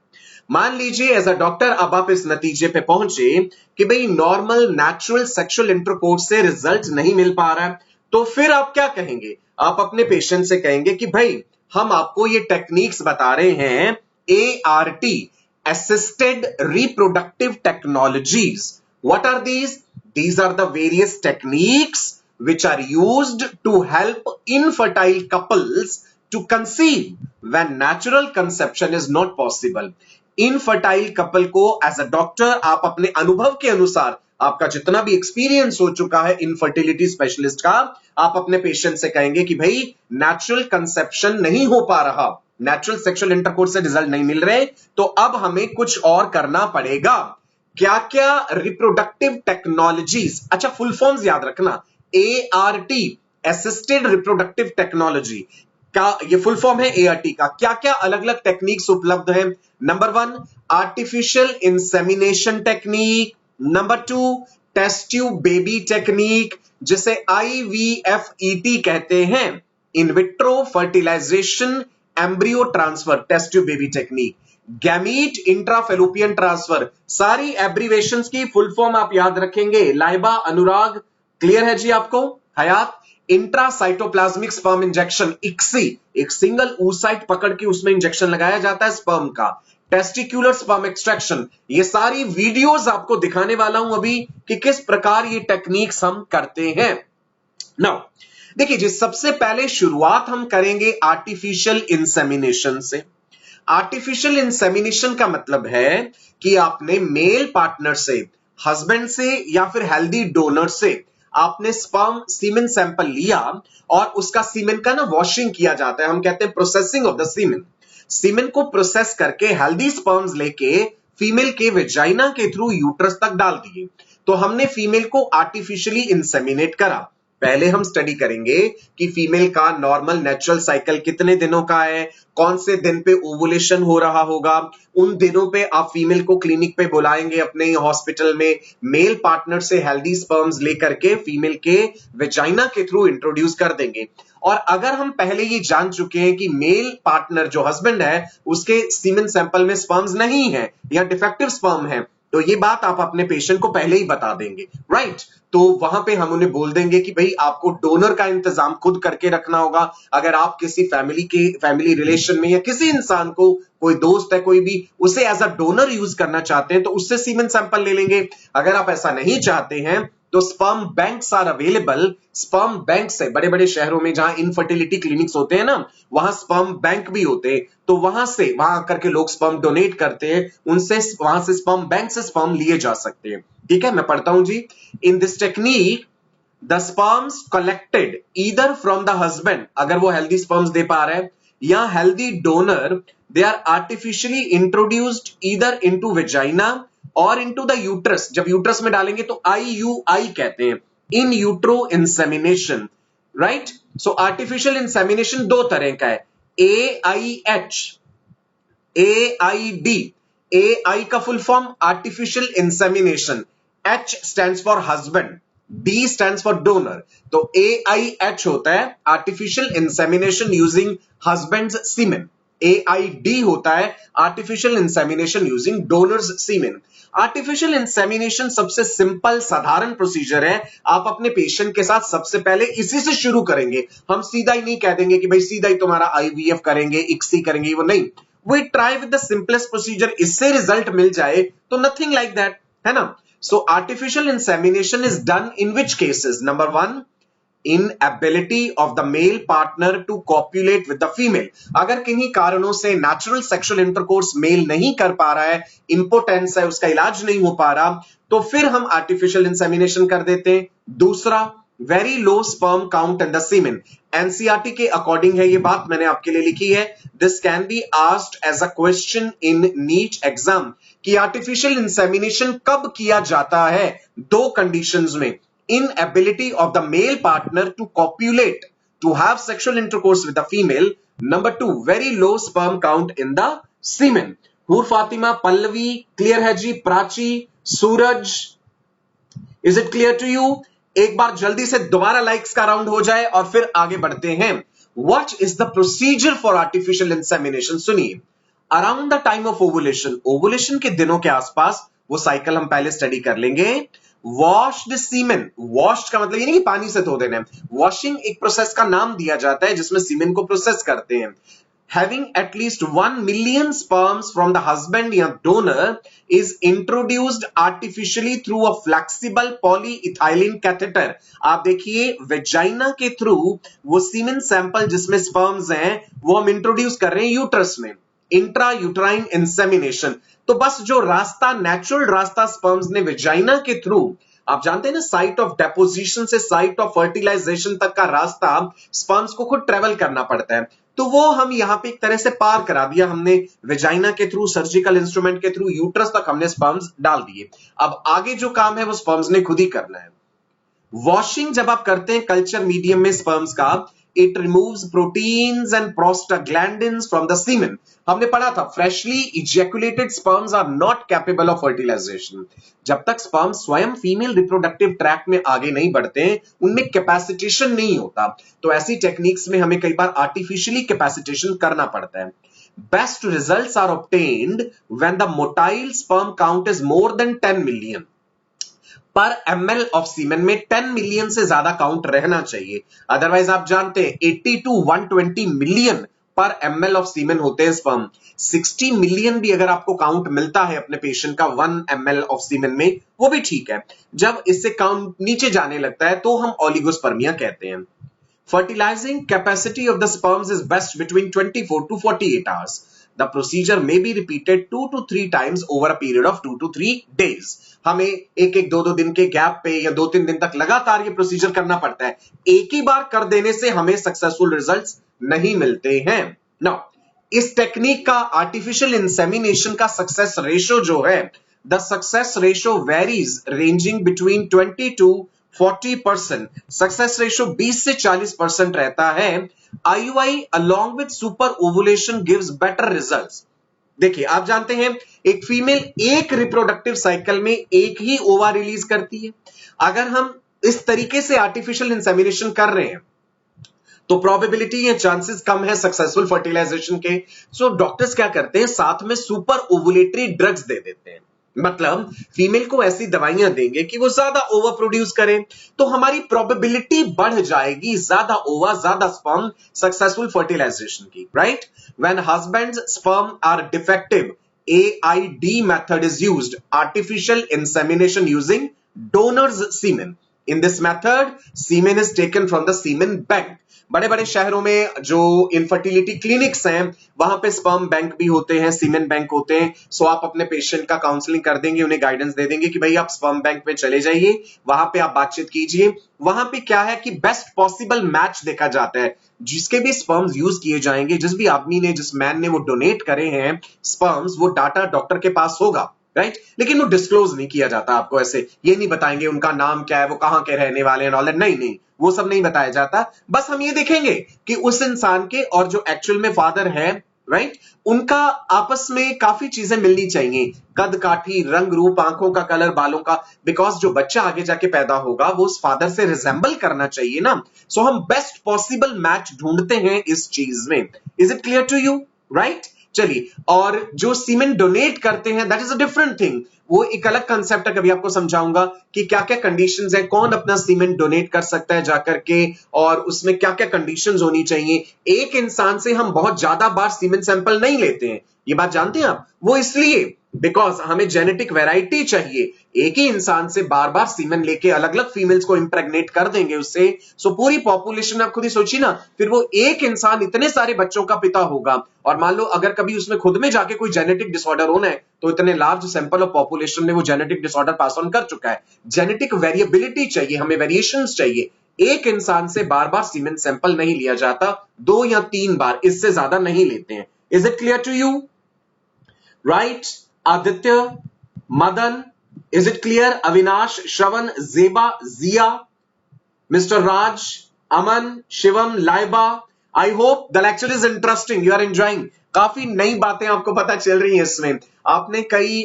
मान लीजिए एज अ डॉक्टर अब आप इस नतीजे पे पहुंचे कि भाई नॉर्मल नेचुरल सेक्सुअल इंटरकोर्स से रिजल्ट नहीं मिल पा रहा है, तो फिर आप क्या कहेंगे? आप अपने पेशेंट से कहेंगे कि भाई हम आपको ये टेक्निक्स बता रहे हैं, ART, assisted reproductive technologies. What are these? These are the various techniques which are used to help infertile couples to conceive when natural conception is not possible. Infertile couple को एज अ डॉक्टर आप अपने अनुभव के अनुसार, आपका जितना भी एक्सपीरियंस हो चुका है इनफर्टिलिटी स्पेशलिस्ट का, आप अपने पेशेंट से कहेंगे कि भाई नेचुरल कंसेप्शन नहीं हो पा रहा, नेचुरल सेक्सुअल इंटरकोर्स से रिजल्ट नहीं मिल रहे, तो अब हमें कुछ और करना पड़ेगा। क्या क्या रिप्रोडक्टिव टेक्नोलॉजीज, अच्छा फुल फॉर्म्स याद रखना, ART, असिस्टेड रिप्रोडक्टिव टेक्नोलॉजी का ये फुल फॉर्म है ART का। क्या क्या अलग अलग टेक्निक्स उपलब्ध हैं? Number 1 artificial insemination technique, number 2 test tube baby technique जिसे IVFET कहते हैं, in vitro fertilisation embryo transfer test tube baby technique, gamete intrafallopian transfer, सारी एब्रीवेशंस की फुल फॉर्म आप याद रखेंगे। लाइबा, अनुराग, क्लियर है जी आपको? Hayat, intracytoplasmic sperm injection, ICSI, एक सिंगल oocyte पकड़ के उसमें इंजेक्शन लगाया जाता है स्पर्म का, टेस्टिकुलर स्पर्म एक्सट्रैक्शन, ये सारी वीडियोस आपको दिखाने वाला हूं अभी कि किस प्रकार ये टेक्निक्स हम करते हैं। नाउ देखिए जी, सबसे पहले शुरुआत हम करेंगे आर्टिफिशियल इंसेमिनेशन से। आर्टिफिशियल इंसेमिनेशन का मतलब है कि आपने मेल पार्टनर से, हस्बैंड से या फिर हेल्दी डोनर से आपने स्पर्म सीमेन सैंपल लिया और उसका सीमेन का ना वॉशिंग किया जाता है, हम कहते हैं प्रोसेसिंग ऑफ द सीमेन। सीमेन को प्रोसेस करके हेल्दी स्पर्म्स लेके फीमेल के वेजाइना के थ्रू यूट्रस तक डाल दिए, तो हमने फीमेल को आर्टिफिशियली इंसेमिनेट करा। पहले हम स्टडी करेंगे कि फीमेल का नॉर्मल नेचुरल साइकिल कितने दिनों का है, कौन से दिन पे ओवुलेशन हो रहा होगा, उन दिनों पे आप फीमेल को क्लिनिक पे बुलाएंगे अपने हॉस्पिटल में, मेल पार्टनर से हेल्दी स्पर्म्स लेकर के फीमेल के वेजाइना के थ्रू इंट्रोड्यूस कर देंगे। और अगर हम पहले ये जान चुके हैं कि मेल पार्टनर जो हस्बैंड है उसके सीमेन सैंपल में स्पर्म्स नहीं है या डिफेक्टिव स्पर्म है, तो ये बात आप अपने पेशेंट को पहले ही बता देंगे, राइट? तो वहां पे हम उन्हें बोल देंगे कि भाई आपको डोनर का इंतजाम खुद करके रखना होगा। अगर आप किसी फैमिली रिलेशन में या किसी इंसान को, कोई दोस्त है कोई भी, उसे एज अ डोनर यूज करना चाहते हैं तो उससे सीमेन सैंपल ले लेंगे। अगर आप ऐसा नहीं चाहते हैं तो sperm banks are available. Sperm bank से बड़े बड़े शहरों में जहां इनफर्टिलिटी क्लिनिक्स होते हैं ना, वहां स्पर्म बैंक भी होते हैं, तो वहां आकर के लोग स्पर्म डोनेट करते हैं, उनसे वहां से स्पर्म बैंक से स्पर्म लिए जा सकते हैं। ठीक है, मैं पढ़ता हूं जी। In this technique the sperms collected either from the husband, अगर वो हेल्दी स्पर्म्स दे पा रहे हैं, या healthy donor, they are artificially introduced either into vagina और इनटू द यूट्रस। जब यूट्रस में डालेंगे तो IUI कहते हैं, in utero insemination, right? So artificial insemination दो तरह का है, AIH, AID। AI का full form artificial insemination, H stands for husband, D stands for donor, तो AIH होता है आर्टिफिशियल इंसेमिनेशन यूजिंग हस्बैंड्स सीमेन, AID होता है आर्टिफिशियल इंसेमिनेशन यूजिंग डोनर्स सीमेन। आर्टिफिशियल इंसेमिनेशन सबसे सिंपल साधारण प्रोसीजर है। आप अपने पेशेंट के साथ सबसे पहले इसी से शुरू करेंगे। हम सीधा ही नहीं कह देंगे कि भाई सीधा ही तुम्हारा IVF करेंगे, ICSI करेंगे, वो नहीं। We try with the simplest procedure, इससे रिजल्ट मिल जाए तो नथिंग लाइक दैट, है ना? So artificial insemination is done in which cases? Number 1, inability of the male partner to copulate with the female। अगर किन्हीं कारणों से नेचुरल सेक्सुअल इंटरकोर्स मेल नहीं कर पा रहा है, इंपोटेंस है, उसका इलाज नहीं हो पा रहा, तो फिर हम आर्टिफिशियल इंसेमिनेशन कर देते हैं। दूसरा, very low sperm count in the semen. NCERT के अकॉर्डिंग है ये बात, मैंने आपके लिए लिखी है। This can be asked as a question in NEET exam कि आर्टिफिशियल इंसेमिनेशन कब किया जाता है। दो कंडीशंस में, inability of the male partner to copulate, to have sexual intercourse with the female. Number 2, very low sperm count in the semen. Hoor Fatima, Pallavi, clear है जी? Prachi, Suraj, is it clear to you? एक बार जल्दी से दोबारा लाइक्स का राउंड हो जाए और फिर आगे बढ़ते हैं। What is the procedure for artificial insemination? सुनिए, around the time of ovulation, ovulation के दिनों के आसपास, वो साइकिल हम पहले स्टडी कर लेंगे। वॉश द सीमेन, वॉश का मतलब ये नहीं कि पानी से धो देना है, वॉशिंग एक प्रोसेस का नाम दिया जाता है जिसमें सीमेन को प्रोसेस करते हैं। Having at least 1 million sperms from the husband या donor is introduced artificially through a flexible polyethylene catheter। आप देखिए, वेजाइना के थ्रू वो सीमेन सैंपल जिसमें स्पर्म्स हैं वो हम इंट्रोड्यूस कर रहे हैं यूट्रस में, इंट्रा यूट्राइन इंसेमिनेशन। तो बस जो रास्ता, नेचुरल रास्ता स्पर्म्स ने वेजाइना के थ्रू, आप जानते हैं ना, साइट ऑफ डेपोजिशन से साइट ऑफ फर्टिलाइजेशन तक का रास्ता स्पर्म्स को खुद ट्रेवल करना पड़ता है, तो वो हम यहां पे एक तरह से पार करा दिया हमने, वेजाइना के थ्रू, सर्जिकल इंस्ट्रूमेंट के थ्रू यूट्रस तक हमने स्पर्म्स डाल दिए। अब आगे जो काम है वो स्पर्म्स ने खुद ही करना है। वॉशिंग जब आप करते हैं कल्चर मीडियम में स्पर्म्स का, it removes proteins and prostaglandins from the semen. हमने पढ़ा था, freshly ejaculated sperms are not capable of fertilisation. जब तक स्पर्म स्वयं फीमेल रिप्रोडक्टिव ट्रैक में आगे नहीं बढ़ते हैं, उनमें कैपेसिटेशन नहीं होता। तो ऐसी टेक्निक्स में हमें कई बार आर्टिफिशियली कैपेसिटेशन करना पड़ता है। Best results are obtained when the motile sperm count is more than 10 million. Per ml of semen में 10 मिलियन से ज्यादा काउंट रहना चाहिए, अदरवाइज आप जानते हैं 80 to 120 million per ml of सीमेन होते हैं स्पर्म। 60 मिलियन भी अगर आपको काउंट मिलता है अपने पेशेंट का 1 ml ऑफ सीमेन में, वो भी ठीक है। जब इससे काउंट नीचे जाने लगता है तो हम ओलिगोस्पर्मिया कहते हैं। Fertilizing capacity of the sperms is best between 24 to 48 hours. The procedure may be repeated 2 to 3 times over a period of 2 to 3 days. हमें एक एक दो दिन के गैप पे या 2-3 दिन तक लगातार ये प्रोसीजर करना पड़ता है। एक ही बार कर देने से हमें सक्सेसफुल रिजल्ट्स नहीं मिलते हैं। नाउ, इस टेक्निक का, आर्टिफिशियल इंसेमिनेशन का सक्सेस रेशो जो है, the success ratio varies ranging between 20 to 40%। Success ratio 20 से 40% रहता है। IUI along with super ovulation gives better results। देखिए, आप जानते हैं एक फीमेल एक रिप्रोडक्टिव साइकिल में एक ही ओवा रिलीज करती है। अगर हम इस तरीके से आर्टिफिशियल इंसेमिनेशन कर रहे हैं तो प्रोबेबिलिटी या चांसेस कम है सक्सेसफुल फर्टिलाइजेशन के। सो डॉक्टर्स क्या करते हैं, साथ में सुपर ओवुलेटरी ड्रग्स दे देते हैं। मतलब फीमेल को ऐसी दवाइयां देंगे कि वो ज्यादा ओवा प्रोड्यूस करें, तो हमारी प्रोबेबिलिटी बढ़ जाएगी, ज्यादा ओवा, ज्यादा स्पर्म, सक्सेसफुल फर्टिलाइजेशन की, right? When husband's sperm are defective, AID method is used, artificial insemination using donor's semen. In this method, semen is taken from the semen bank. बड़े बड़े शहरों में जो इनफर्टिलिटी क्लिनिक्स हैं, वहां पे स्पर्म बैंक भी होते हैं, सीमेन बैंक होते हैं। सो आप अपने पेशेंट का काउंसलिंग कर देंगे, उन्हें गाइडेंस दे देंगे कि भाई आप स्पर्म बैंक में चले जाइए, वहां पे आप बातचीत कीजिए। वहां पे क्या है कि बेस्ट पॉसिबल मैच देखा जाता है, जिसके भी स्पर्म्स यूज किए जाएंगे, जिस भी आदमी ने, जिस मैन ने वो डोनेट करे हैं स्पर्म्स, वो डाटा डॉक्टर के पास होगा, राइट? लेकिन वो डिस्क्लोज नहीं किया जाता आपको। ऐसे ये नहीं बताएंगे उनका नाम क्या है, वो कहां के रहने वाले हैं, ऑल नहीं नहीं, वो सब नहीं बताया जाता। बस हम ये देखेंगे कि उस इंसान के और जो एक्चुअल में फादर है, राइट, उनका आपस में काफी चीजें मिलनी चाहिए, कद काठी, रंग रूप, आंखों का कलर, बालों का, बिकॉज जो बच्चा आगे जाके पैदा होगा वो उस फादर से रिजेंबल करना चाहिए ना। सो हम बेस्ट पॉसिबल मैच ढूंढते हैं इस चीज में। Is it clear to you? Right? चलिए, और जो सीमेन डोनेट करते हैं, that is a different thing, वो एक अलग कंसेप्ट है, कभी आपको समझाऊंगा कि क्या क्या कंडीशंस है, कौन अपना सीमेन डोनेट कर सकता है जाकर के, और उसमें क्या क्या कंडीशंस होनी चाहिए। एक इंसान से हम बहुत ज्यादा बार सीमेन सैंपल नहीं लेते हैं, ये बात जानते हैं आप? वो इसलिए बिकॉज हमें जेनेटिक वैरायटी चाहिए। एक ही इंसान से बार बार सीमेन लेके अलग अलग फीमेल्स को इंप्रेग्नेट कर देंगे उससे, सो पूरी पॉपुलेशन, आप खुद ही सोचिए ना, फिर वो एक इंसान इतने सारे बच्चों का पिता होगा, और मान लो अगर कभी उसमें खुद में जाके कोई जेनेटिक डिसऑर्डर होना है, तो इतने लार्ज सैंपल ऑफ पॉपुलेशन में वो जेनेटिक डिसऑर्डर पास ऑन कर चुका है। जेनेटिक वेरिएबिलिटी चाहिए, हमें वेरिएशंस चाहिए। एक इंसान से बार बार सीमेन सैंपल नहीं लिया जाता, 2 या 3 बार, इससे ज्यादा नहीं लेते हैं। Is it clear to you? Right? Aditya, Madan, is it clear? Avinash, Shravan, Zeba, Ziya, mister Raj, Aman, Shivam, Laiba. I hope the lecture is interesting, you are enjoying. काफी नई बातें आपको पता चल रही हैं इसमें। आपने कई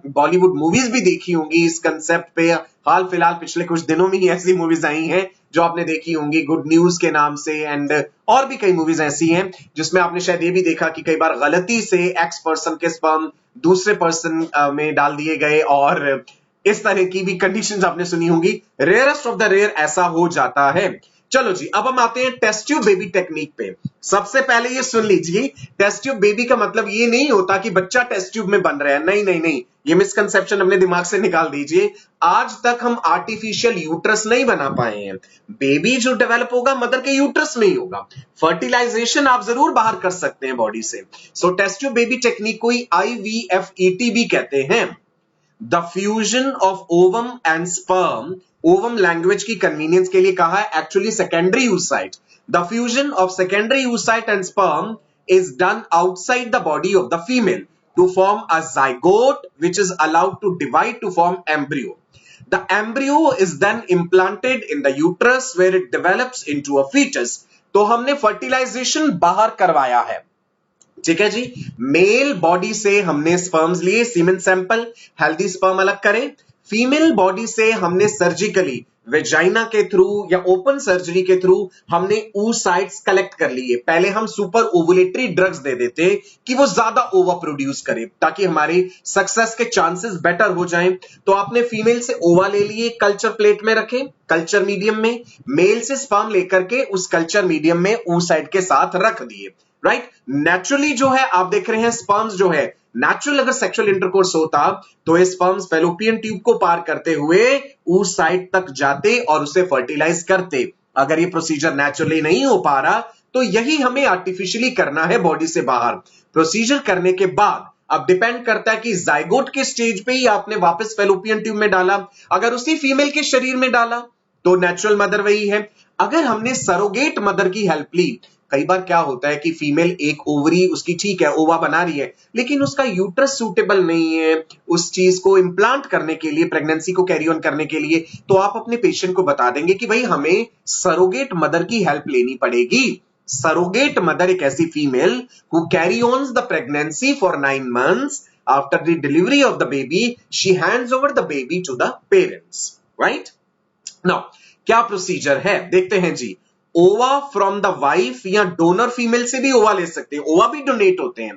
बॉलीवुड मूवीज भी देखी होंगी इस कंसेप्ट पे। हाल फिलहाल पिछले कुछ दिनों में ही ऐसी मूवीज आई हैं जो आपने देखी होंगी, गुड न्यूज के नाम से, एंड और भी कई मूवीज ऐसी हैं जिसमें आपने शायद ये भी देखा कि कई बार गलती से एक्स पर्सन के स्पर्म दूसरे पर्सन में डाल दिए गए, और इस तरह की भी कंडीशंस आपने सुनी होंगी। रेयरेस्ट ऑफ द रेयर ऐसा हो जाता है। चलो जी, अब हम आते हैं टेस्ट ट्यूब बेबी टेक्निक पे। सबसे पहले ये सुन लीजिए, टेस्ट ट्यूब बेबी का मतलब ये नहीं होता कि बच्चा टेस्ट ट्यूब में बन रहा है। नहीं नहीं नहीं, ये मिसकंसेप्शन अपने दिमाग से निकाल दीजिए। आज तक हम आर्टिफिशियल यूट्रस नहीं बना पाए हैं। बेबी जो डेवलप होगा मदर के यूट्रस में ही होगा। फर्टिलाइजेशन आप जरूर बाहर कर सकते हैं बॉडी से। सो टेस्ट ट्यूब बेबी टेक्निक को IVF-ET भी कहते हैं। The fusion of ovum and sperm, ovum language की कन्वीनियंस के लिए कहा है, actually secondary oocyte। The fusion of secondary oocyte and sperm is done outside the body of the female to form a zygote which is allowed to divide to form embryo. The embryo is then implanted in the uterus where it develops into a fetus. तो हमने फर्टिलाइजेशन बाहर करवाया है, ठीक है जी। मेल बॉडी से हमने स्पर्म्स लिए, सीमेन सैंपल, हेल्दी स्पर्म अलग करें। फीमेल बॉडी से हमने सर्जिकली वेजाइना के थ्रू या ओपन सर्जरी के थ्रू हमने oocytes कलेक्ट कर लिए। पहले हम सुपर ओवुलेटरी ड्रग्स दे देते कि वो ज्यादा ओवा प्रोड्यूस करे ताकि हमारे सक्सेस के चांसेस बेटर हो जाएं। तो आपने फीमेल से ओवा ले लिए, कल्चर प्लेट में रखे, कल्चर मीडियम में। मेल से स्पर्म लेकर के उस कल्चर मीडियम में oocyte के साथ रख दिए, राइट। नेचुरली जो है आप देख रहे हैं स्पर्म्स जो है, नेचुरल अगर सेक्सुअल इंटरकोर्स होता तो ये स्पर्म्स फैलोपियन ट्यूब को पार करते हुए oocyte तक जाते और उसे फर्टिलाइज करते। अगर ये प्रोसीजर नेचुरली नहीं हो पा रहा तो यही हमें आर्टिफिशियली करना है बॉडी से बाहर। प्रोसीजर करने के बाद अब डिपेंड करता है कि जाइगोट के स्टेज पे ही आपने वापस फैलोपियन ट्यूब में डाला, अगर उसी फीमेल के शरीर में डाला तो नेचुरल मदर वही है। अगर हमने सरोगेट मदर की हेल्प ली, कई बार क्या होता है कि फीमेल एक ओवरी उसकी ठीक है, ओवा बना रही है, लेकिन उसका यूट्रस सूटेबल नहीं है उस चीज को इंप्लांट करने के लिए, प्रेगनेंसी को कैरी ऑन करने के लिए, तो आप अपने पेशेंट को बता देंगे कि भाई हमें सरोगेट मदर की हेल्प लेनी पड़ेगी। सरोगेट मदर एक ऐसी female who carry on the pregnancy for 9 months, after the delivery of the baby she hands over the baby to the parents, right. Now क्या प्रोसीजर है देखते हैं जी। ओवा फ्रॉम द वाइफ या डोनर फीमेल से भी ओवा ले सकते हैं, ओवा भी डोनेट होते हैं।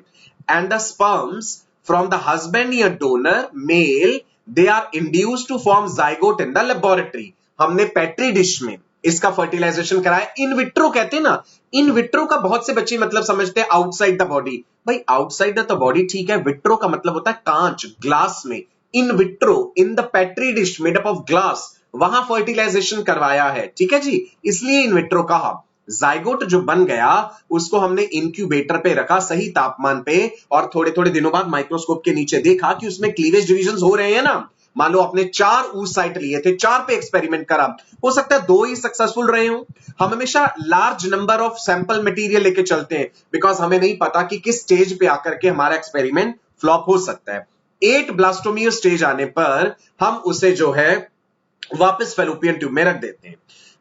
And the sperms from the husband या donor male, they are induced to form zygote in the laboratory. हमने पेट्री डिश में इसका फर्टिलाइजेशन कराया। इन विट्रो कहते हैं ना, इन विट्रो का बहुत से बच्चे मतलब समझते हैं आउटसाइड द बॉडी। भाई आउटसाइड द बॉडी ठीक है, विट्रो का मतलब होता है कांच, ग्लास में। In vitro, in the petri dish made up of glass, वहां फर्टिलाइजेशन करवाया है, ठीक है जी, इसलिए इन विट्रो कहा। जाइगोट जो बन गया उसको हमने इंक्यूबेटर पे रखा सही तापमान पे, और थोड़े थोड़े दिनों बाद माइक्रोस्कोप के नीचे देखा कि उसमें क्लीवेज डिविजन्स हो रहे हैं ना। मान लो आपने 4 oocyte लिए थे, 4 पे एक्सपेरिमेंट करा, हो सकता है 2 ही सक्सेसफुल रहे हो। हम हमेशा large number of sample material लेके चलते हैं, बिकॉज हमें नहीं पता कि किस स्टेज पे आकर के हमारा एक्सपेरिमेंट फ्लॉप हो सकता है। 8 ब्लास्टोमियर स्टेज आने पर हम उसे जो है वापस फैलोपियन ट्यूब में रख देते हैं।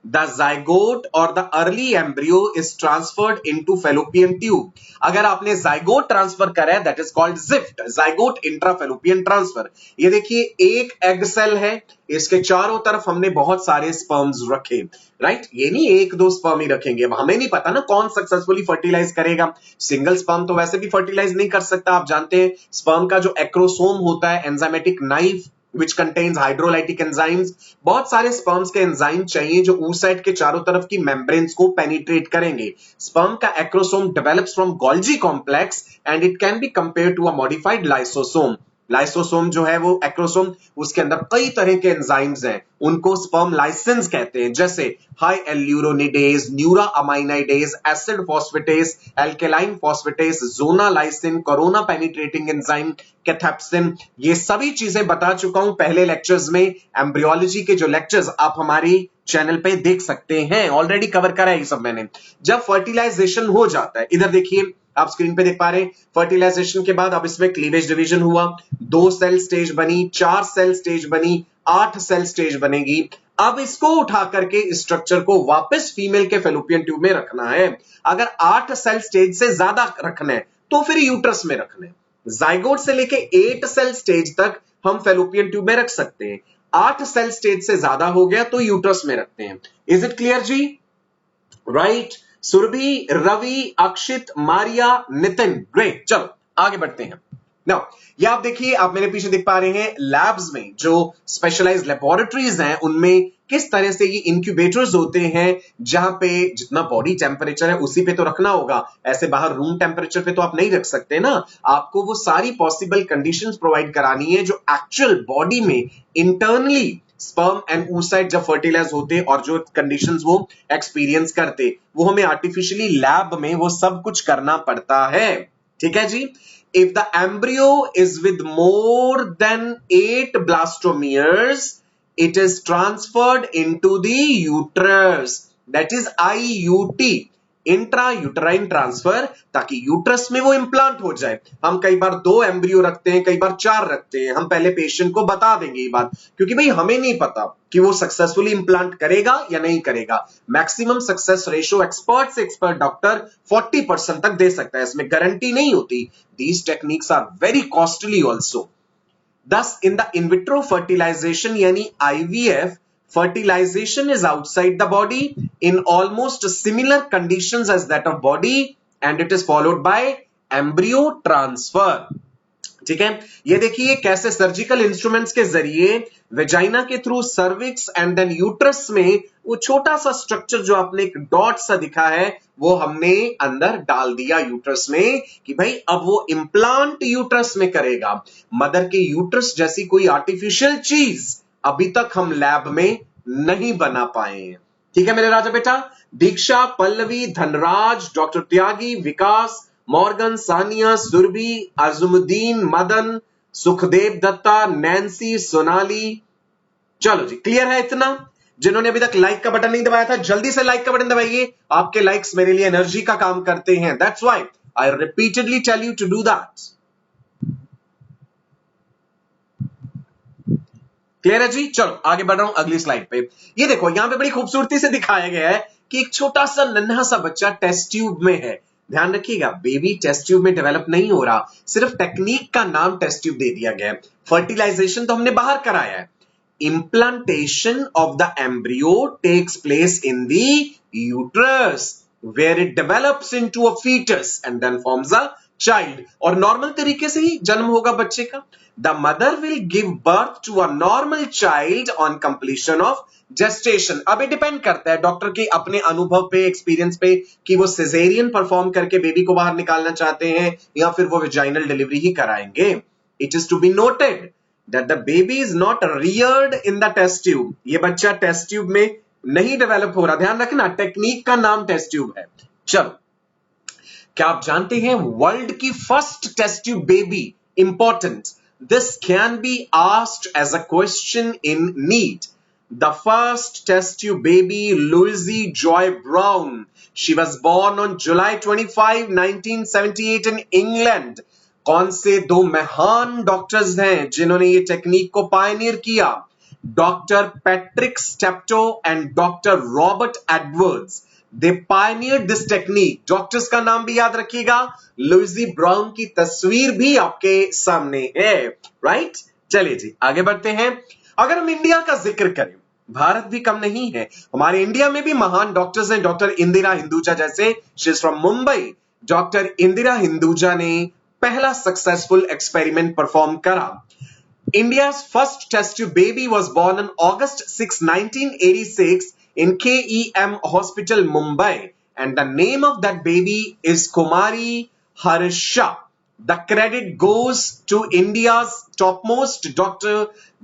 The zygote or the early embryo is transferred into fallopian tube. अगर आपने zygote ट्रांसफर करा है, that is called ZIFT, zygote intrafallopian transfer। ये देखिए एक एग सेल है, इसके चारों तरफ हमने बहुत सारे स्पर्म्स रखे, राइट। ये नहीं एक दो स्पर्म ही रखेंगे, हमें नहीं पता ना कौन सक्सेसफुली फर्टिलाइज करेगा। सिंगल स्पर्म तो वैसे भी फर्टिलाइज नहीं कर सकता। आप जानते हैं स्पर्म का जो एक्रोसोम होता है, enzymatic knife which contains hydrolytic enzymes, बहुत सारे स्पर्म्स के एंजाइम चाहिए जो oocyte के चारों तरफ की मेम्ब्रेन्स को पेनिट्रेट करेंगे। स्पर्म का acrosome develops from Golgi complex and it can be compared to a modified lysosome. Lysosome जो है वो एक्रोसोम, उसके अंदर कई तरह के एंजाइम्स हैं, उनको स्पर्म लाइसेंस कहते हैं, जैसे hyaluronidase, neuraminidase, acid phosphatase, alkaline phosphatase, zonalysin, corona penetrating enzyme, cathepsin. ये सभी चीजें बता चुका हूं पहले लेक्चर्स में। एम्ब्रियोलॉजी के जो लेक्चर्स आप हमारी चैनल पे देख सकते हैं, ऑलरेडी कवर करा है ये सब मैंने। जब फर्टिलाइजेशन हो जाता है, इधर देखिए आप स्क्रीन पे देख पा रहे हैं, फर्टिलाइजेशन के बाद अब इसमें क्लीवेज डिवीजन हुआ, 2 सेल स्टेज बनी, 4 सेल स्टेज बनी, 8 सेल स्टेज बनेगी। अब इसको उठा करके स्ट्रक्चर को वापस फीमेल के फेलोपियन ट्यूब में रखना है। अगर 8 सेल स्टेज से ज्यादा रखना है तो फिर यूट्रस में रखना है। जाइगोट से लेके 8 सेल स्टेज तक हम फेलोपियन ट्यूब में रख सकते हैं, 8 सेल स्टेज से ज्यादा हो गया तो यूट्रस में रखते हैं। इज इट क्लियर जी? Right. Surabhi, Ravi, Akshit, Maria, Nitin, great. चलो आगे बढ़ते हैं। नाउ ये आप देखिए, आप मेरे पीछे देख पा रहे हैं लैब्स में जो स्पेशलाइज्ड लेबोरेटरीज हैं उनमें किस तरह से ये इंक्यूबेटर्स होते हैं, जहां पे जितना बॉडी टेम्परेचर है उसी पे तो रखना होगा, ऐसे बाहर रूम टेम्परेचर पे तो आप नहीं रख सकते ना। आपको वो सारी पॉसिबल कंडीशंस प्रोवाइड करानी है जो एक्चुअल बॉडी में इंटरनली स्पर्म एंड oocyte जब फर्टिलाइज होते और जो कंडीशंस वो एक्सपीरियंस करते, वो हमें आर्टिफिशियली लैब में वो सब कुछ करना पड़ता है। ठीक है जी। If the embryo is with more than 8 blastomeres, it is transferred into the uterus. That is IUT, intrauterine transfer, ताकि यूट्रस में वो इंप्लांट हो जाए। हम कई बार 2 एम्ब्रियो रखते हैं, कई बार 4 रखते हैं। हम पहले पेशेंट को बता देंगे ये बात, क्योंकि भाई हमें नहीं पता कि वो सक्सेसफुली इंप्लांट करेगा या नहीं करेगा। मैक्सिमम सक्सेस रेशियो एक्सपर्ट से एक्सपर्ट डॉक्टर 40% तक दे सकता है, इसमें गारंटी नहीं होती। These techniques are very costly also. Thus, in the in vitro fertilization यानी IVF, fertilization is outside the body in almost similar conditions as that of body and it is followed by embryo transfer. ठीक है, ये देखिए कैसे सर्जिकल इंस्ट्रूमेंट्स के जरिए वेजाइना के through cervix and then uterus में वो छोटा सा स्ट्रक्चर जो आपने एक डॉट सा दिखा है वो हमने अंदर डाल दिया यूट्रस में, कि भाई अब वो इंप्लांट यूट्रस में करेगा। मदर के यूट्रस जैसी कोई आर्टिफिशियल चीज अभी तक हम लैब में नहीं बना पाए हैं। ठीक है मेरे राजा बेटा। दीक्षा, पल्लवी, धनराज, डॉक्टर त्यागी, विकास, मॉर्गन, सानिया, सुरभि, अजमुद्दीन, मदन, सुखदेव दत्ता, नैन्सी, सोनाली। चलो जी, क्लियर है इतना? जिन्होंने अभी तक लाइक का बटन नहीं दबाया था, जल्दी से लाइक का बटन दबाइए। आपके लाइक्स मेरे लिए एनर्जी का काम करते हैं। That's why I repeatedly tell you to do that. Clear है जी? चलो आगे बढ़ रहा हूं अगली स्लाइड पे। ये देखो यहां पे बड़ी खूबसूरती से दिखाया गया है कि एक छोटा सा नन्हा सा बच्चा टेस्ट ट्यूब में है। ध्यान रखिएगा, बेबी टेस्ट ट्यूब में डेवलप नहीं हो रहा, सिर्फ टेक्निक का नाम टेस्ट ट्यूब दे दिया गया है। फर्टिलाइजेशन तो हमने बाहर कराया है। Implantation of the embryo takes place in the uterus where it develops into a fetus and then forms a child. और नॉर्मल तरीके से ही जन्म होगा बच्चे का। The mother will give birth to a normal child on completion of gestation. अब ये डिपेंड करता है डॉक्टर के अपने अनुभव पे, एक्सपीरियंस पे, कि वो सिजेरियन परफॉर्म करके बेबी को बाहर निकालना चाहते हैं या फिर वो वेजाइनल डिलीवरी ही कराएंगे। It is to be noted that the baby is not reared in the test tube. ये बच्चा टेस्ट ट्यूब में नहीं डेवलप हो रहा। ध्यान रखना, टेक्निक का नाम टेस्ट ट्यूब है। चलो, क्या आप जानते हैं वर्ल्ड की first test tube baby? Important, this can be asked as a question in NEET. The first test tube baby, Louise Joy Brown. She was born on July 25, 1978 in England. कौन से 2 महान डॉक्टर्स हैं जिन्होंने ये टेक्निक को पायनियर किया? Doctor Patrick Steptoe and doctor Robert Edwards. They pioneered this technique. Doctors का नाम भी याद रखिएगा, लुइसी ब्राउन की तस्वीर भी आपके सामने है। राइट, चलिए जी आगे बढ़ते हैं। अगर हम इंडिया का जिक्र करें, भारत भी कम नहीं है, हमारे इंडिया में भी महान डॉक्टर्स हैं। डॉक्टर इंदिरा हिंदुजा जैसे, she is from Mumbai. Doctor Indira Hinduja ने पहला सक्सेसफुल एक्सपेरिमेंट परफॉर्म करा। India's first test tube baby was born on August 6, 1986 in KEM Hospital, Mumbai, and the name of that baby is Kumari Harsha. The credit goes to India's topmost doctor,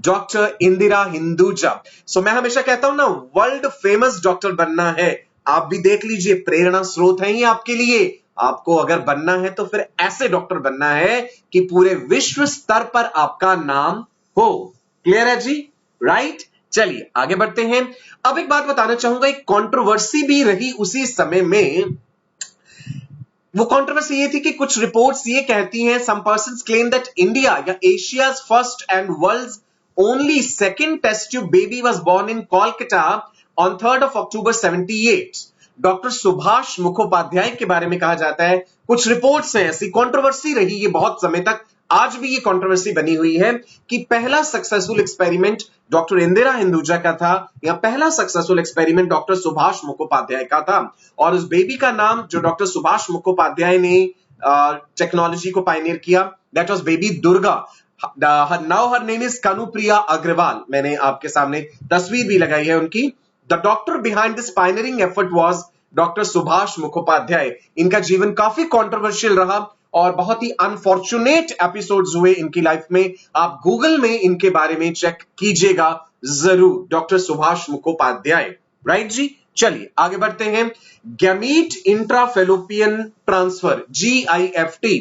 Dr. Indira Hinduja. So मैं हमेशा कहता हूं ना, वर्ल्ड फेमस डॉक्टर बनना है। आप भी देख लीजिए, प्रेरणा स्रोत है ये आपके लिए। आपको अगर बनना है तो फिर ऐसे डॉक्टर बनना है कि पूरे विश्व स्तर पर आपका नाम हो। क्लियर है जी? राइट, चलिए आगे बढ़ते हैं। अब एक बात बताना चाहूंगा, एक कंट्रोवर्सी भी रही उसी समय में। वो कंट्रोवर्सी ये थी कि कुछ रिपोर्ट्स ये कहती हैं, some persons claim that India या Asia's first and world's only second test tube baby was born in Kolkata on 3rd of October 78। Doctor Subhash Mukhopadhyay के बारे में कहा जाता है, कुछ रिपोर्ट्स हैं ऐसी, कंट्रोवर्सी रही ये बहुत समय तक, आज भी ये कंट्रोवर्सी बनी हुई है कि पहला successful experiment doctor Indira Hinduja का था या पहला successful experiment doctor Subhash Mukhopadhyay का था। और उस बेबी का नाम जो डॉक्टर सुभाष मुखोपाध्याय ने टेक्नोलॉजी को पायनियर किया, that was baby Durga. Now her name is Kanupriya Agarwal. मैंने आपके सामने तस्वीर भी लगाई है उनकी। The doctor behind this pioneering effort was doctor Subhash Mukhopadhyay. इनका जीवन काफी कंट्रोवर्शियल रहा और बहुत ही अनफॉर्चुनेट एपिसोड्स हुए इनकी लाइफ में। आप गूगल में इनके बारे में चेक कीजिएगा जरूर, डॉक्टर सुभाष मुखोपाध्याय। राइट जी, चलिए आगे बढ़ते हैं। Gamete intrafallopian transfer, GIFT।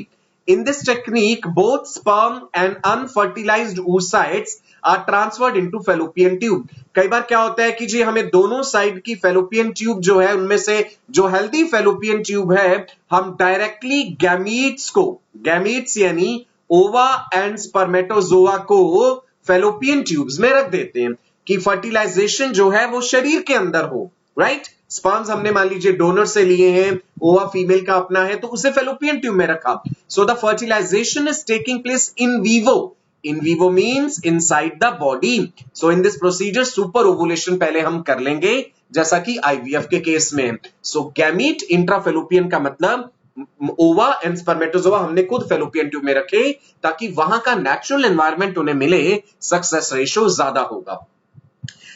In this technique, both sperm and unfertilized oocytes are transferred into fallopian tube। कई बार क्या होता है कि जी हमें दोनों साइड की फेलोपियन ट्यूब जो है, उनमें से जो हेल्दी फेलोपियन ट्यूब है, हम डायरेक्टली गैमीट्स यानी ओवा एंड स्पर्मेटोजोआ को फेलोपियन ट्यूब्स में रख देते हैं कि फर्टिलाइजेशन जो है वो शरीर के अंदर हो। राइट, स्पर्म्स हमने मान लीजिए डोनर से लिए हैं, ओवा फीमेल का अपना है, तो उसे फेलोपियन ट्यूब में रखा। So the fertilisation is taking place in vivo. In vivo means inside the body. So in this procedure super ovulation पहले हम कर लेंगे, जैसा कि IVF के केस में। सो गैमीट इंट्राफेलोपियन का मतलब ओवा एंड स्पर्मेटोजोआ हमने खुद फेलोपियन ट्यूब में रखे ताकि वहां का नेचुरल एनवायरनमेंट उन्हें मिले, सक्सेस रेशियो ज्यादा होगा।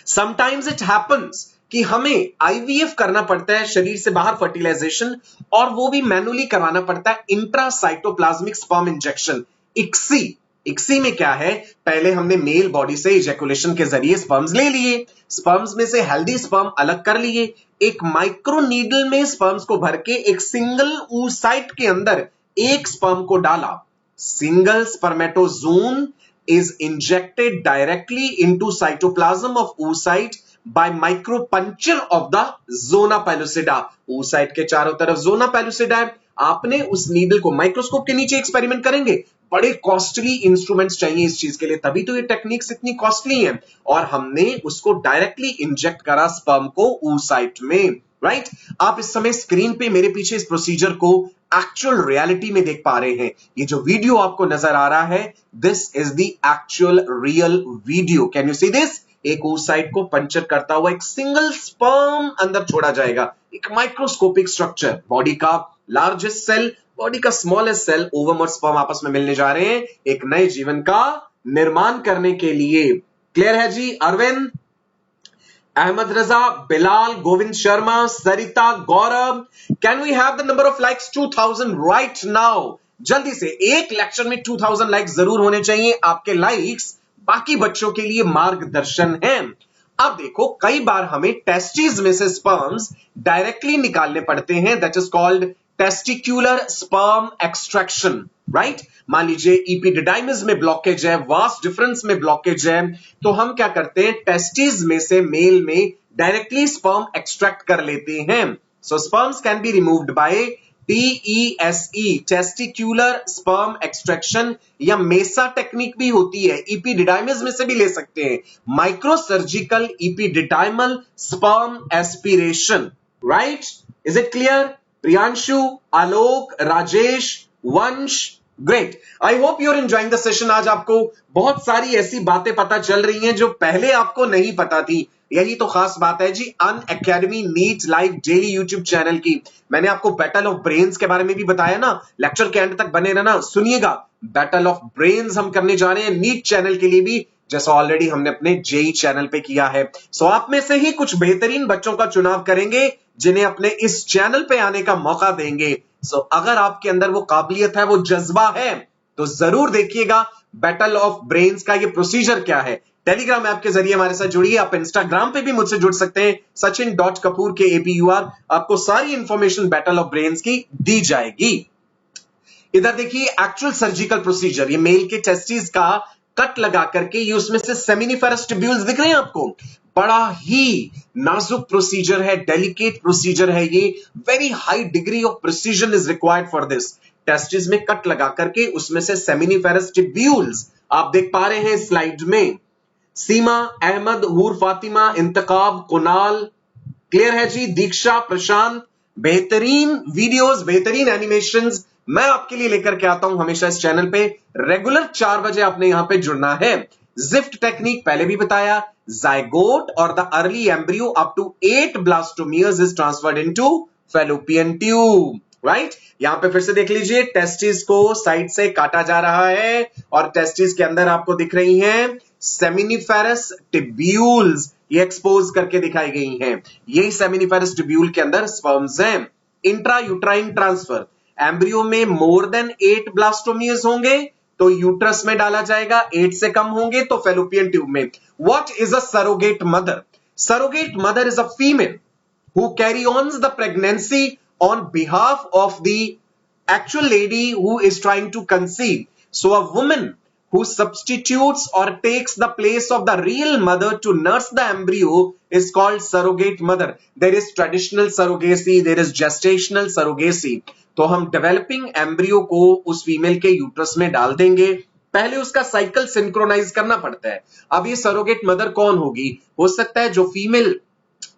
समटाइम्स इट हैपेंस कि हमें IVF करना पड़ता है, शरीर से बाहर फर्टिलाइजेशन, और वो भी मैनुअली करवाना पड़ता है, इंट्रासाइटोप्लाज्मिक स्पर्म इंजेक्शन, ICSI में क्या है, पहले हमने मेल बॉडी से इजैकुलेशन के जरिए स्पर्म्स ले लिए, स्पर्म्स में से हेल्दी स्पर्म अलग कर लिए, एक माइक्रो नीडल में स्पर्म्स को भर के एक सिंगल oocyte के अंदर एक स्पर्म को डाला। Single spermatozoon is injected directly into cytoplasm of oocyte by micropuncture of the zona pellucida। oocyte के चारों तरफ zona pellucida है, आपने उस नीडल को माइक्रोस्कोप के नीचे एक्सपेरिमेंट करेंगे, बड़े कॉस्टली इंस्ट्रूमेंट्स चाहिए इस चीज के लिए, तभी तो ये टेक्निक्स इतनी कॉस्टली हैं, और हमने उसको डायरेक्टली इंजेक्ट करा स्पर्म को oocyte में। राइट, आप इस समय स्क्रीन पे मेरे पीछे इस प्रोसीजर को एक्चुअल रियलिटी में देख पा रहे हैं। ये जो वीडियो आपको नजर आ रहा है, this is the actual real video. Can you see this? एक oocyte को पंचर करता हुआ एक सिंगल स्पर्म अंदर छोड़ा जाएगा, एक माइक्रोस्कोपिक स्ट्रक्चर, बॉडी का लार्जेस्ट सेल, बॉडी का स्मॉलेस्ट सेल, ओवम और स्पर्म आपस में मिलने जा रहे हैं एक नए जीवन का निर्माण करने के लिए। क्लियर है जी? Arvind, Ahmed Raza, Bilal, Govind Sharma, Sarita, Gaurav, can we have the number of likes 2000 right now? जल्दी से, एक लेक्चर में 2000 लाइक्स जरूर होने चाहिए। आपके लाइक्स बाकी बच्चों के लिए मार्गदर्शन है। अब देखो, कई बार हमें टेस्टिस में से स्पर्म्स डायरेक्टली निकालने पड़ते हैं, that is called testicular sperm extraction. Right, मान लीजिए इपिडिडाइमिस में ब्लॉकेज है, वास डिफरेंस में ब्लॉकेज है, तो हम क्या करते हैं, टेस्टिस में से मेल में डायरेक्टली स्पर्म एक्सट्रैक्ट कर लेते हैं। So sperms can be removed by TESE, testicular sperm extraction, या मेसा टेक्निक भी होती है, इपिडिडाइमिस में से भी ले सकते हैं, micro surgical epididymal sperm aspiration. Right, is it clear? Priyanshu, Alok, Rajesh, Vansh, great. I hope you are enjoying the session. आज आपको बहुत सारी ऐसी बातें पता चल रही हैं जो पहले आपको नहीं पता थी। यही तो खास बात है जी Unacademy NEET live daily YouTube channel की। मैंने आपको बैटल ऑफ ब्रेन्स के बारे में भी बताया ना, लेक्चर के एंड तक बने रहना, सुनिएगा। बैटल ऑफ ब्रेन्स हम करने जा रहे हैं नीट चैनल के लिए भी, जैसा ऑलरेडी हमने अपने जेई चैनल पे किया है। सो आप में से ही कुछ बेहतरीन बच्चों का चुनाव करेंगे जिन्हें अपने इस चैनल पे आने का मौका देंगे। सो अगर आपके अंदर वो काबिलियत है, वो जज्बा है, तो जरूर देखिएगा बैटल ऑफ ब्रेन्स का ये प्रोसीजर क्या है। टेलीग्राम ऐप के जरिए हमारे साथ जुड़िए, आप इंस्टाग्राम पे भी मुझसे जुड़ सकते हैं, Sachin.Kapoor KAPUR। आपको सारी इंफॉर्मेशन बैटल ऑफ ब्रेन्स की दी जाएगी। इधर देखिए एक्चुअल सर्जिकल प्रोसीजर, ये मेल के टेस्टिस का कट लगा करके ये उसमें से सेमिनिफेरस ट्यूब्यूल्स दिख रहे हैं आपको, बड़ा ही नाजुक प्रोसीजर है, डेलिकेट प्रोसीजर है ये, very high degree of precision is required for this. Testis में कट लगा करके उसमें से सेमिनिफेरस ट्यूब्यूल्स आप देख पा रहे हैं स्लाइड में, सीमा, अहमद, हूर फातिमा, इंतकाब, कुनाल, क्लियर है जी, दीक्षा, प्रशांत, बेहतरीन वीडियोस, बेहतरीन एनिमेशंस मैं आपके लिए लेकर के आता हूं हमेशा इस चैनल पे। रेगुलर 4 बजे आपने यहां पे जुड़ना है। जिफ्ट टेक्निक पहले भी बताया, जायगोट और the early embryo up to 8 blastomeres is transferred into fallopian tube, right. यहां पे फिर से देख लीजिए, टेस्टिस को साइड से काटा जा रहा है और टेस्टिस के अंदर आपको दिख रही हैं सेमिनिफेरस ट्यूब्यूल्स, ये एक्सपोज करके दिखाई गई हैं। यही सेमिनिफेरस ट्यूब्यूल के अंदर स्पर्म्स हैं। इंट्रा यूट्राइन ट्रांसफर, एम्ब्रियो में मोर देन 8 ब्लास्टोमियर्स होंगे तो यूट्रस में डाला जाएगा, 8 से कम होंगे तो फैलोपियन ट्यूब में। What is a surrogate mother? Surrogate mother is a female who carry on the pregnancy on behalf of the actual lady who is trying to conceive. So a woman who substitutes or takes the place of the real mother to nurse the embryo is called surrogate mother. There is traditional surrogacy, there is gestational surrogacy. तो हम डेवलपिंग एम्ब्रियो को उस फीमेल के यूट्रस में डाल देंगे, पहले उसका साइकिल सिंक्रोनाइज करना पड़ता है। अब ये सरोगेट मदर कौन होगी? हो सकता है जो फीमेल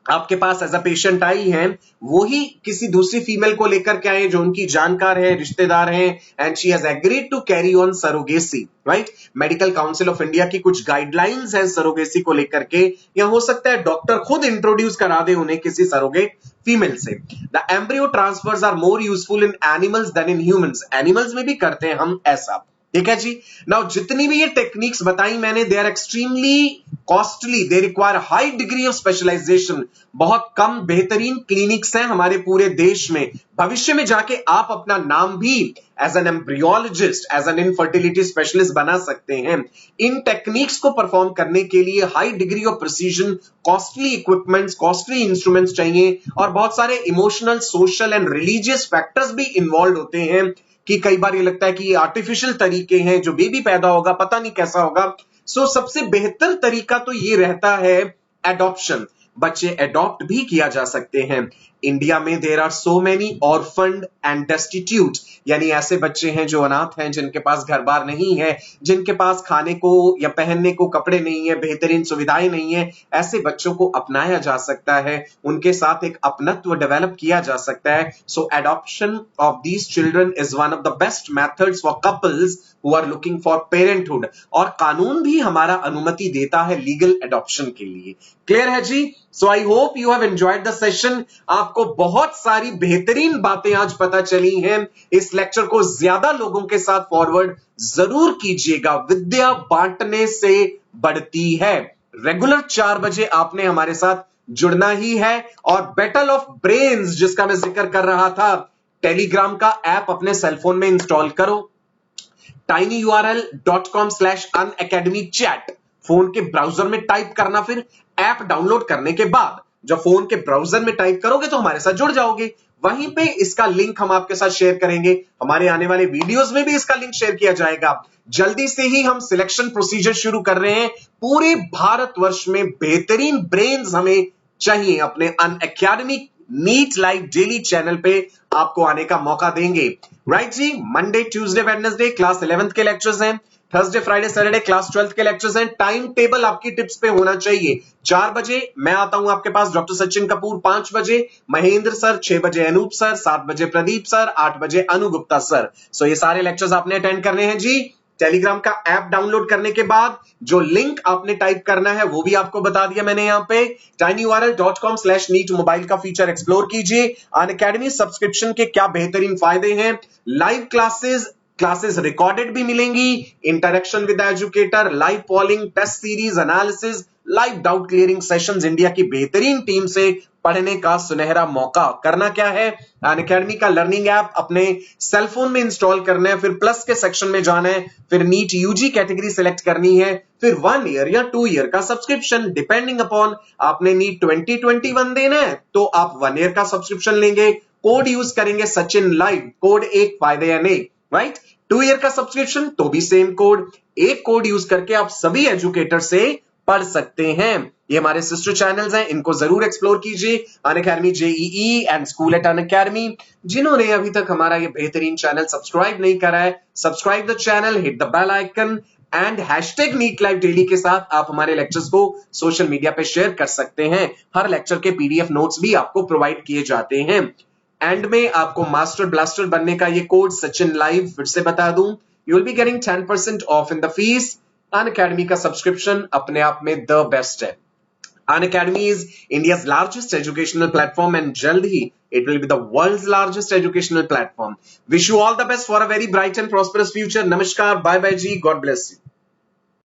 आपके पास एज अ पेशेंट आई हैं वो ही किसी दूसरी फीमेल को लेकर के आए जो उनकी जानकार है, रिश्तेदार हैं, and she has agreed to carry on surrogacy, right. Medical council of India की कुछ गाइडलाइंस हैं सरोगेसी को लेकर के, या हो सकता है डॉक्टर खुद इंट्रोड्यूस करा दे उन्हें किसी सरोगेट फीमेल से। The embryo transfers are more useful in animals than in humans, animals में भी करते हैं हम ऐसा, ठीक है जी। नाउ जितनी भी ये टेक्निक्स बताई मैंने, they are extremely costly, they require high degree of specialisation. बहुत कम बेहतरीन क्लिनिक्स हैं हमारे पूरे देश में। भविष्य में जाके आप अपना नाम भी as an embryologist, as an infertility specialist बना सकते हैं। इन टेक्निक्स को परफॉर्म करने के लिए high degree of precision, costly equipments, costly instruments चाहिए, और बहुत सारे emotional, social and religious factors भी इन्वॉल्व होते हैं कि कई बार ये लगता है कि ये आर्टिफिशियल तरीके हैं, जो बेबी पैदा होगा पता नहीं कैसा होगा। सो सबसे बेहतर तरीका तो ये रहता है एडॉप्शन। बच्चे एडॉप्ट भी किया जा सकते हैं। इंडिया में there are so many orphaned and destitute, यानी ऐसे बच्चे हैं जो अनाथ हैं, जिनके पास घर बार नहीं है, जिनके पास खाने को या पहनने को कपड़े नहीं है, बेहतरीन सुविधाएं नहीं है। ऐसे बच्चों को अपनाया जा सकता है, उनके साथ एक अपनत्व डेवलप किया जा सकता है। So adoption of these children is one of the best methods for couples who are looking for parenthood, और कानून भी हमारा अनुमति देता है लीगल एडॉप्शन के लिए। क्लियर है जी? So I hope you have enjoyed the session. आपको बहुत सारी बेहतरीन बातें आज पता चली हैं। इस लेक्चर को ज्यादा लोगों के साथ फॉरवर्ड जरूर कीजिएगा, विद्या बांटने से बढ़ती है। रेगुलर 4 बजे आपने हमारे साथ जुड़ना ही है। और बैटल ऑफ ब्रेन्स जिसका मैं जिक्र कर रहा था, टेलीग्राम का ऐप अपने सेलफोन में इंस्टॉल करो, tinyurl.com/unacademychat फोन के ब्राउजर में टाइप करना, फिर ऐप डाउनलोड करने के बाद जब फोन के ब्राउजर में टाइप करोगे तो हमारे साथ जुड़ जाओगे। वहीं पे इसका लिंक हम आपके साथ शेयर करेंगे, हमारे आने वाले वीडियोस में भी इसका लिंक शेयर किया जाएगा। जल्दी से ही हम सिलेक्शन प्रोसीजर शुरू कर रहे हैं। पूरे भारतवर्ष में बेहतरीन ब्रेन्स हमें चाहिए। अपने Unacademy NEET live daily channel पे आपको आने का मौका देंगे, राइट जी। Monday, Tuesday, Wednesday class 11th के लेक्चर्स हैं, Thursday, Friday, Saturday class 12th के लेक्चर्स हैं। टाइम टेबल आपकी टिप्स पे होना चाहिए। 4 बजे मैं आता हूं आपके पास, डॉक्टर सचिन कपूर, 5 बजे महेंद्र सर, 6 बजे अनूप सर, 7 बजे प्रदीप सर, 8 बजे अनु गुप्ता सर। सो ये सारे लेक्चर्स आपने अटेंड करने हैं जी। टेलीग्राम का ऐप डाउनलोड करने के बाद जो लिंक आपने टाइप करना है वो भी आपको बता दिया मैंने यहाँ पे। tinyurl.com/neet मोबाइल का फीचर एक्सप्लोर कीजिए। अनअकैडमी सब्सक्रिप्शन के क्या बेहतरीन फायदे हैं। लाइव क्लासेस रिकॉर्डेड भी मिलेंगी, interaction with educator, live polling, test series, analysis, live doubt clearing sessions, India की बेहतरीन टीम से पढ़ने का सुनहरा मौका। करना क्या है, अनअकैडमी का लर्निंग ऐप अपने सेलफोन में इंस्टॉल करना है, फिर प्लस के सेक्शन में जाना है, फिर नीट यूजी कैटेगरी सिलेक्ट करनी है, फिर 1 ईयर या 2 ईयर का सब्सक्रिप्शन डिपेंडिंग अपॉन आपने नीट 2021 देना है तो आप 1 ईयर का सब्सक्रिप्शन लेंगे। कोड यूज करेंगे सचिन लाइव, कोड 1 फायदे या नहीं, राइट। 2 2 ईयर का सब्सक्रिप्शन तो भी सेम कोड, एक कोड यूज करके आप सभी एजुकेटर से पढ़ सकते हैं। ये हमारे सिस्टर चैनल्स हैं, इनको जरूर एक्सप्लोर कीजिए, Unacademy JEE and school eight Unacademy. जिन्होंने अभी तक हमारा ये बेहतरीन चैनल सब्सक्राइब नहीं करा है, subscribe the channel, hit the bell icon and #NEET LIVE के साथ आप हमारे लेक्चर्स को सोशल मीडिया पे शेयर कर सकते हैं। हर लेक्चर के पीडीएफ नोट्स भी आपको प्रोवाइड किए जाते हैं। एंड में आपको मास्टर ब्लास्टर बनने का ये कोड सचिन लाइव फिर से बता दूं, you will be getting 10% of in the fees. Unacademy का सब्सक्रिप्शन अपने आप में द बेस्ट है। Unacademy is India's largest educational platform and जल्द ही it will be the world's largest educational platform. Wish you all the best for a very bright and prosperous future. Namaskar, bye bye ji, God bless you.